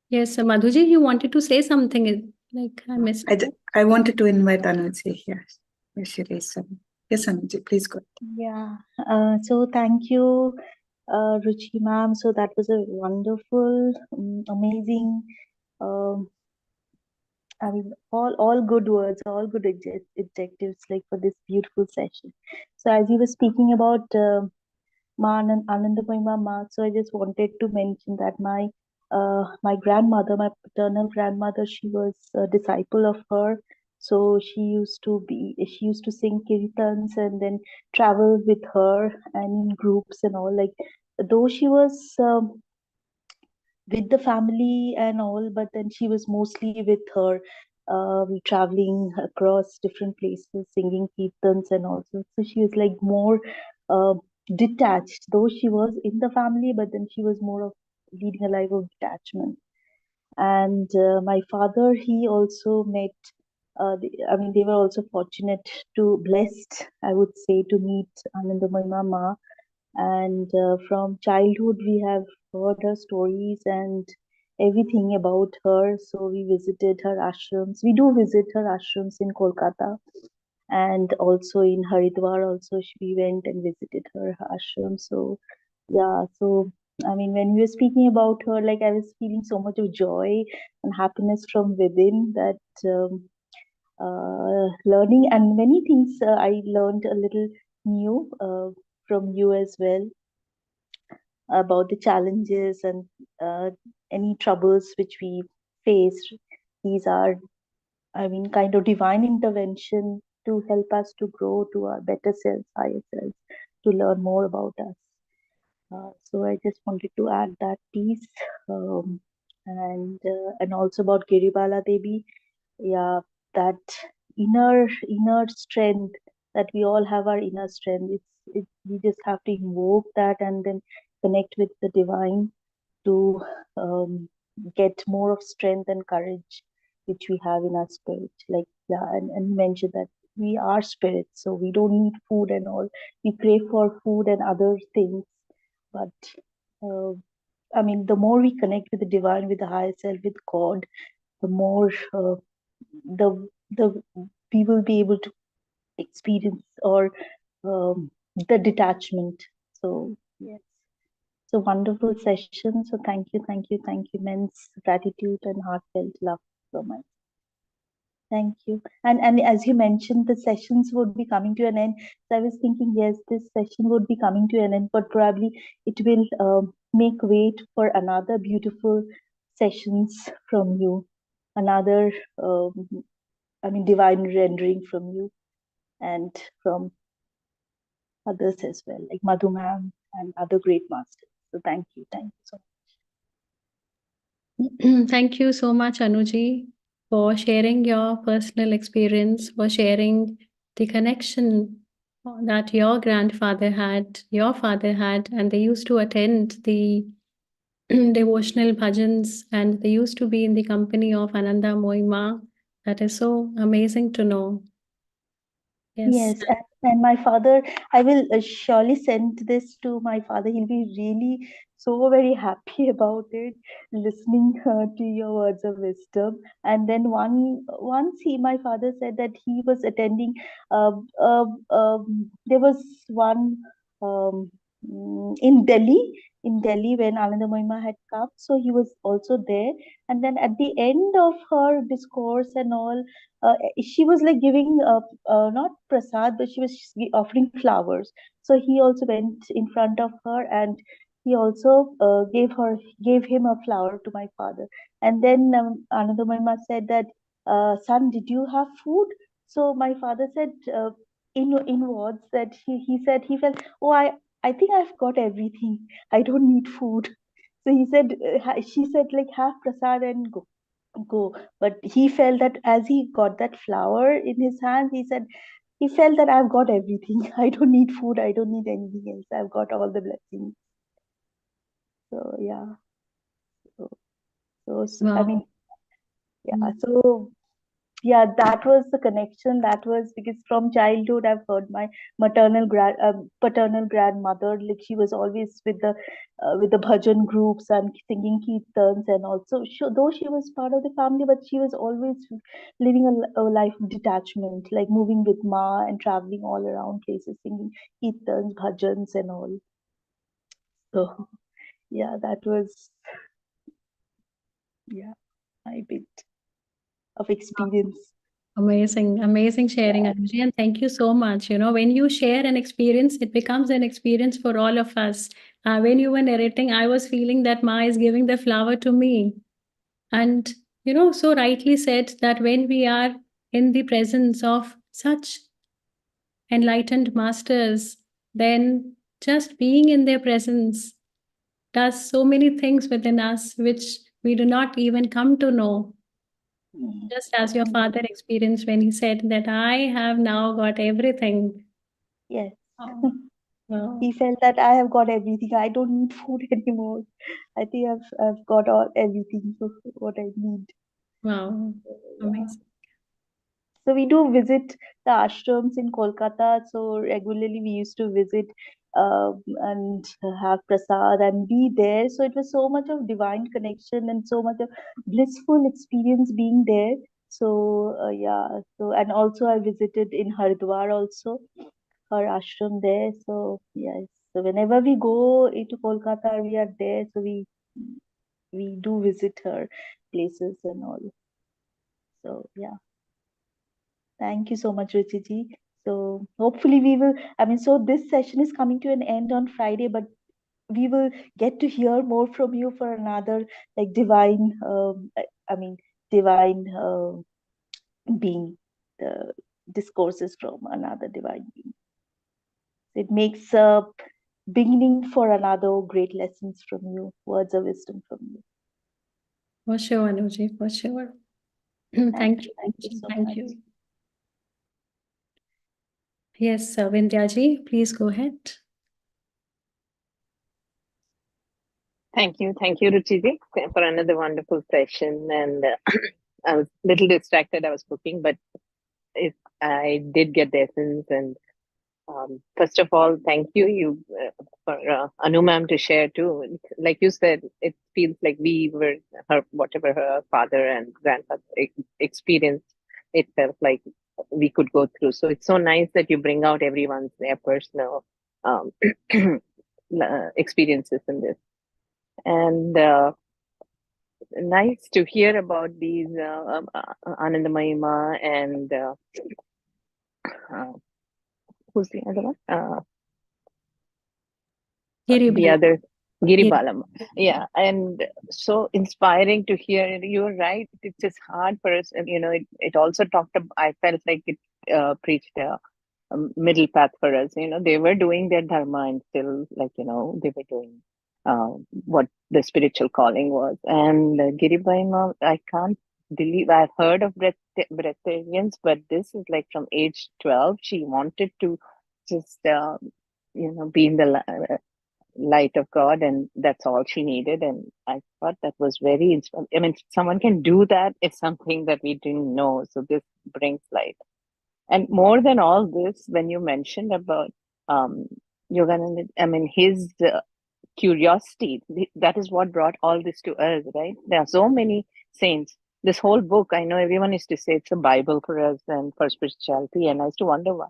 Yes, Madhuji, you wanted to say something. Like I missed. I wanted to invite Anuji here. She raised some. Yes, Anuji, please go. Yeah. So thank you, Ruchi ma'am. So that was a wonderful, amazing. Um, I mean, all good words, all good adjectives, like for this beautiful session. So as you were speaking about Ananda Moyi Ma, so I just wanted to mention that my grandmother, my paternal grandmother, she was a disciple of her. So she used to sing kirtans and then travel with her and in groups and all. Like though she was with the family and all, but then she was mostly with her we traveling across different places, singing kirtans and also. So she was like more uh, detached, though she was in the family, but then she was more of leading a life of detachment. And my father, he also met. I mean, they were also fortunate to blessed, I would say, to meet Ananda Moyi Mama. And from childhood, we have heard her stories and everything about her. So we visited her ashrams. We do visit her ashrams in Kolkata, and also in Haridwar. Also, we went and visited her ashram. So yeah, so I mean, when we were speaking about her, like I was feeling so much of joy and happiness from within that. Learning and many things I learned a little new from you as well about the challenges and any troubles which we face. These are, I mean, kind of divine intervention to help us to grow to our better selves, higher selves, to learn more about us. So I just wanted to add that piece, and also about Giribala Devi. Yeah, that inner strength, that we all have our inner strength. We just have to invoke that and then connect with the divine to get more of strength and courage which we have in our spirit. Like, yeah, and mention that we are spirits, so we don't need food and all. We crave for food and other things, but uh, I mean, the more we connect with the divine, with the higher self, with God, the more the we will be able to experience or the detachment. So yes, it's a wonderful session. So thank you, thank you, thank you. Immense gratitude and heartfelt love so much. Thank you. And as you mentioned, the sessions would be coming to an end. So I was thinking, yes, this session would be coming to an end, but probably it will make way for another beautiful sessions from you, another, I mean, divine rendering from you and from others as well, like Madhu Ma'am and other great masters. So thank you so much. Thank you so much, Anuji, for sharing your personal experience, for sharing the connection that your grandfather had, your father had, and they used to attend the devotional bhajans and they used to be in the company of Ananda Moyi Ma. That is so amazing to know. Yes. Yes, and my father, I will surely send this to my father. He'll be really so very happy about it, listening to your words of wisdom. And then once my father said that he was attending. There was one um, in Delhi when Ananda Mohima had come, so he was also there. And then at the end of her discourse and all, she was like giving not prasad, but she was offering flowers. So he also went in front of her and he also gave him a flower to my father. And then Ananda Mohima said that, son, did you have food? So my father said, in words, that he said he felt, oh, I think I've got everything. I don't need food. So he said, she said, like, have prasad and go. But he felt that as he got that flower in his hands, he said he felt that I've got everything. I don't need food. I don't need anything else. I've got all the blessings. So yeah. So I Wow. mean, yeah. So yeah, that was the connection. That was because from childhood I've heard my paternal grandmother, like she was always with the bhajan groups and singing kirtans, and also though she was part of the family, but she was always living a life of detachment, like moving with ma and traveling all around places, singing kirtans, bhajans, and all. So yeah, that was, yeah, my bit of experience. Amazing, amazing sharing, Yeah. Anuji, and thank you so much. You know, when you share an experience, it becomes an experience for all of us. When you were narrating, I was feeling that Ma is giving the flower to me. And, you know, so rightly said that when we are in the presence of such enlightened masters, then just being in their presence does so many things within us which we do not even come to know. Just as your father experienced when he said that I have now got everything. Yes. Oh, wow. He felt that I have got everything. I don't need food anymore. I think I've got everything what I need. Wow. Yeah. Amazing. So we do visit the ashrams in Kolkata. So regularly we used to visit and have prasad and be there. So it was so much of divine connection and so much of blissful experience being there. So yeah. So and also I visited in Haridwar also, her ashram there. So yes. So whenever we go into Kolkata, we are there. So we do visit her places and all. So yeah. Thank you so much, Ruchi ji. So hopefully we will, I mean, so this session is coming to an end on Friday, but we will get to hear more from you for another like divine, I mean, divine being, the discourses from another divine being. It makes a beginning for another great lessons from you, words of wisdom from you. For sure, Anuji, for sure. Thank you. Thank you Anuji. so Thank much. you. Yes, Vindhya please go ahead. Thank you, Ruchi ji, for another wonderful session. And I was a little distracted. I was cooking, but I did get the essence. And first of all, thank you for Anu ma'am to share too. Like you said, it feels like we were her, whatever her father and grandfather experienced. It felt like we could go through. So it's so nice that you bring out everyone's their personal um, experiences in this. And nice to hear about these Ananda Mahima and uh, who's the other one? The Giribala. other Giri. Giribala. Yeah, and so inspiring to hear. You're right. It's just hard for us. And, it also talked about, I felt like it preached a middle path for us. They were doing their dharma and still, like, they were doing what the spiritual calling was. And Giribala, I can't believe I've heard of breatharians, but this is like from age 12. She wanted to just, be in the light of God, and that's all she needed. And I thought that was very inspiring. I mean, someone can do that is something that we didn't know. So this brings light. And more than all this, when you mentioned about um, Yogananda, I mean, his curiosity, that is what brought all this to us, right? There are so many saints. This whole book, I know everyone used to say it's a Bible for us and for spirituality, and I used to wonder why.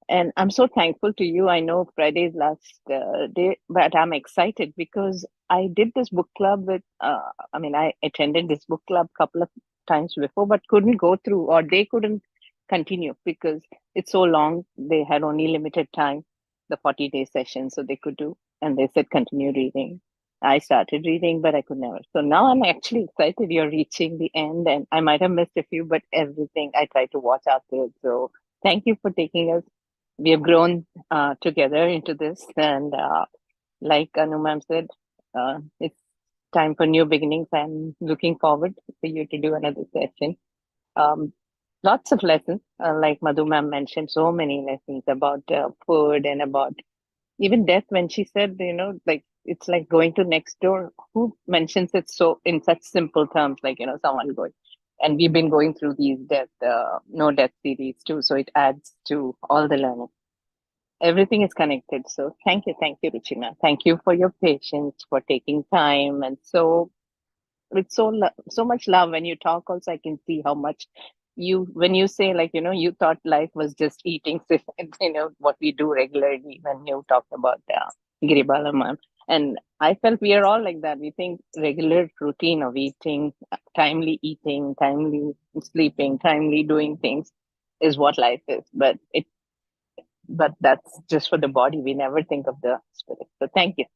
And I'm so thankful to you. I know Friday is last day, but I'm excited because I did this book club with, I attended this book club a couple of times before, but couldn't go through, or they couldn't continue because it's so long. They had only limited time, the 40-day session, so they could do. And they said, continue reading. I started reading, but I could never. So now I'm actually excited you're reaching the end, and I might have missed a few, but everything I try to watch out there. So thank you for taking us. We have grown together into this, and like Anu ma'am said, it's time for new beginnings. I'm looking forward for you to do another session. Um, Lots of lessons, like Madhu ma'am mentioned, so many lessons about food and about even death. When she said, like it's like going to next door. Who mentions it so in such simple terms, like someone going? And we've been going through these no death series too, so it adds to all the learning. Everything is connected. So thank you, Ruchina. Thank you for your patience, for taking time, and so with so much love. When you talk, also I can see how much when you say, like, you thought life was just eating, what we do regularly. When you talked about Giribala ma'am, and I felt we are all like that. We think regular routine of eating, eating, timely sleeping, timely doing things is what life is, but that's just for the body. We never think of the spirit. So thank you.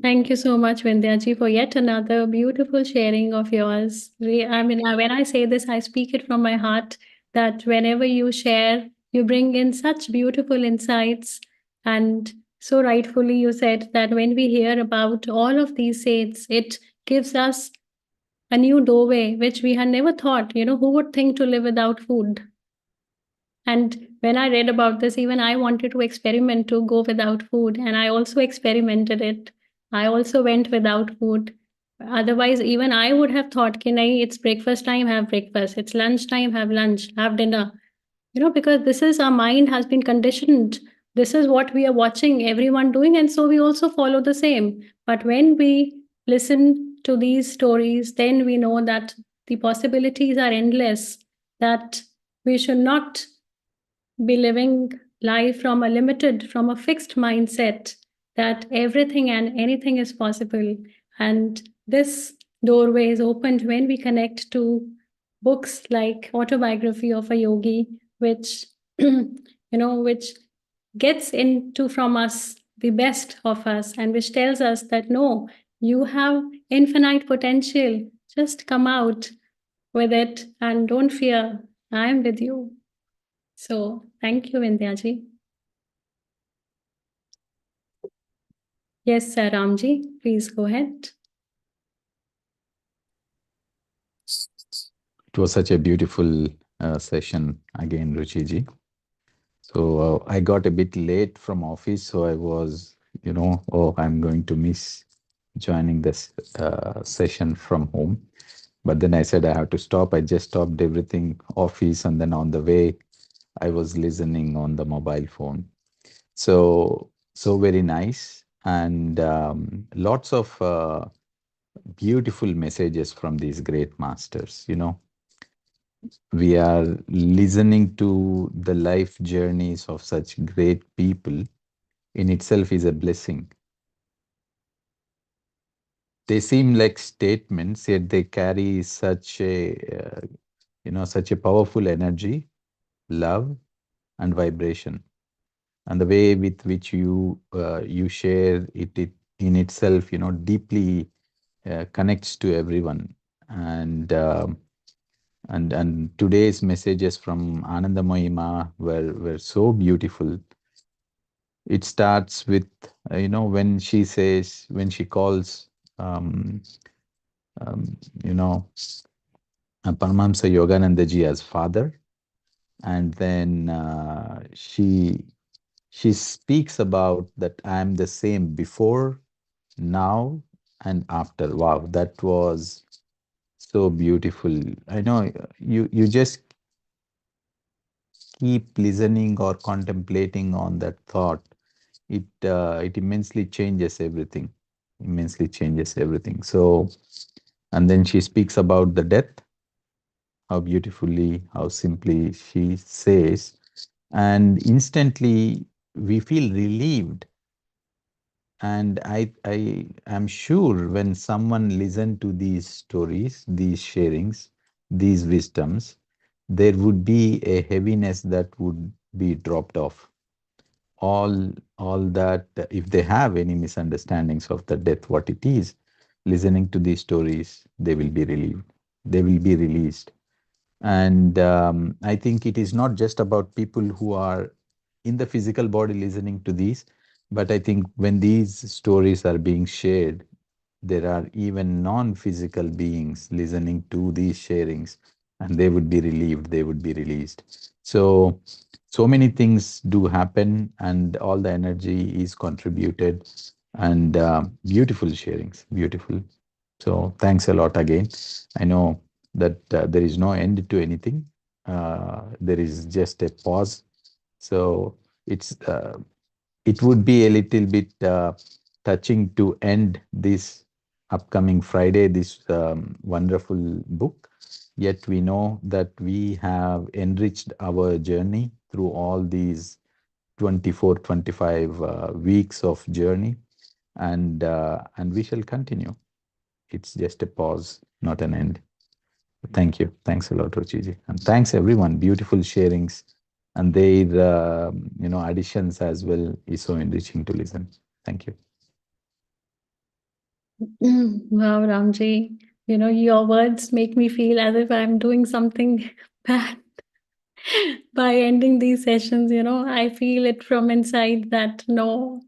Thank you so much, Vindhya for yet another beautiful sharing of yours. When I say this, I speak it from my heart that whenever you share, you bring in such beautiful insights. And so rightfully, you said that when we hear about all of these saints, it gives us a new doorway, which we had never thought, who would think to live without food? And when I read about this, even I wanted to experiment to go without food. And I also experimented it. I also went without food. Otherwise, even I would have thought, it's breakfast time, have breakfast. It's lunch time, have lunch, have dinner. Because this is our mind has been conditioned. This is what we are watching everyone doing. And so we also follow the same. But when we listen to these stories, then we know that the possibilities are endless, that we should not be living life from a fixed mindset, that everything and anything is possible. And this doorway is opened when we connect to books like Autobiography of a Yogi, which, which gets into from us the best of us, and which tells us that no, you have infinite potential. Just come out with it and don't fear. I am with you. So thank you, Vindhyaji. Yes, Sir Ramji, please go ahead. It was such a beautiful session again, Ruchi ji. So I got a bit late from office, so I was, I'm going to miss joining this session from home. But then I said I have to stop. I just stopped everything, office, and then on the way, I was listening on the mobile phone. So very nice, and lots of beautiful messages from these great masters. We are listening to the life journeys of such great people in itself is a blessing. They seem like statements, yet they carry such a, such a powerful energy, love, and vibration. And the way with which you share it in itself, deeply connects to everyone. And today's messages from Ananda Moyi Ma were so beautiful. It starts with, when she says, when she calls, um, um, you know, Paramahansa Yogananda ji as father. And then she speaks about that I am the same before, now, and after. Wow, that was so beautiful. I know you just keep listening or contemplating on that thought. It immensely changes everything. Immensely changes everything. So, and then she speaks about the death, how beautifully, how simply she says, and instantly we feel relieved. And I am sure when someone listen to these stories, these sharings, these wisdoms, there would be a heaviness that would be dropped off. All that, if they have any misunderstandings of the death, what it is, listening to these stories, they will be relieved. They will be released. And I think it is not just about people who are in the physical body listening to these, but I think when these stories are being shared, there are even non-physical beings listening to these sharings, and they would be relieved, they would be released. So many things do happen, and all the energy is contributed, and beautiful sharings, beautiful. So thanks a lot again. I know that there is no end to anything. There is just a pause. So it would be a little bit touching to end this upcoming Friday, this wonderful book. Yet we know that we have enriched our journey through all these 24, 25 weeks of journey, and we shall continue. It's just a pause, not an end. Thank you. Thanks a lot, Ruchiji. And thanks everyone. Beautiful sharings, and their additions as well is so enriching to listen. Thank you. Wow, Ramji, your words make me feel as if I'm doing something bad by ending these sessions. I feel it from inside that no,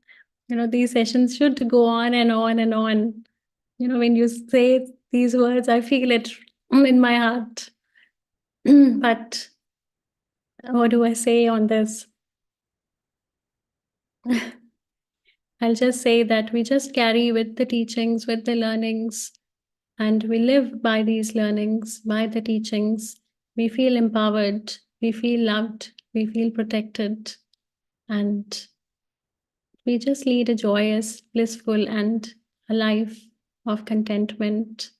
these sessions should go on and on and on. When you say these words. I feel it in my heart. But what do I say on this? I'll just say that we just carry with the teachings, with the learnings, and we live by these learnings, by the teachings. We feel empowered, we feel loved, we feel protected, and we just lead a joyous, blissful, and a life of contentment.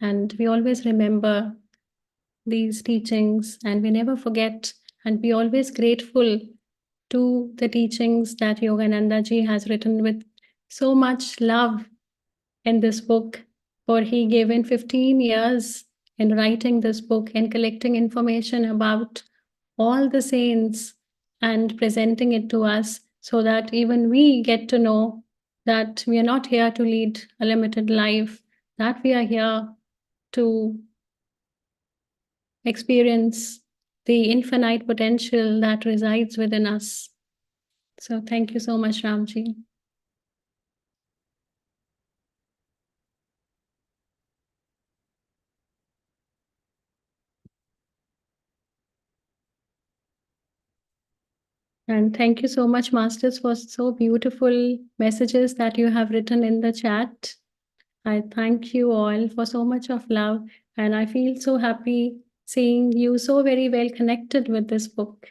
And we always remember these teachings and we never forget, and be always grateful to the teachings that Yogananda ji has written with so much love in this book, for he gave in 15 years in writing this book and collecting information about all the saints and presenting it to us, so that even we get to know that we are not here to lead a limited life, that we are here to experience the infinite potential that resides within us. So thank you so much, Ramji. And thank you so much, Masters, for so beautiful messages that you have written in the chat. I thank you all for so much of love, and I feel so happy seeing you so very well connected with this book.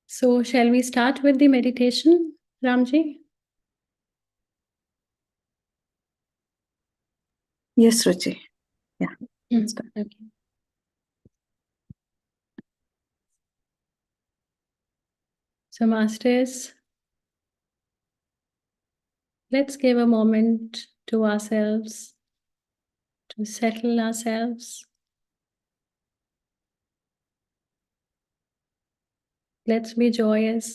So shall we start with the meditation, Ramji? Yes, Ruchi. Yeah. Okay. So Masters, let's give a moment to ourselves, to settle ourselves. Let's be joyous.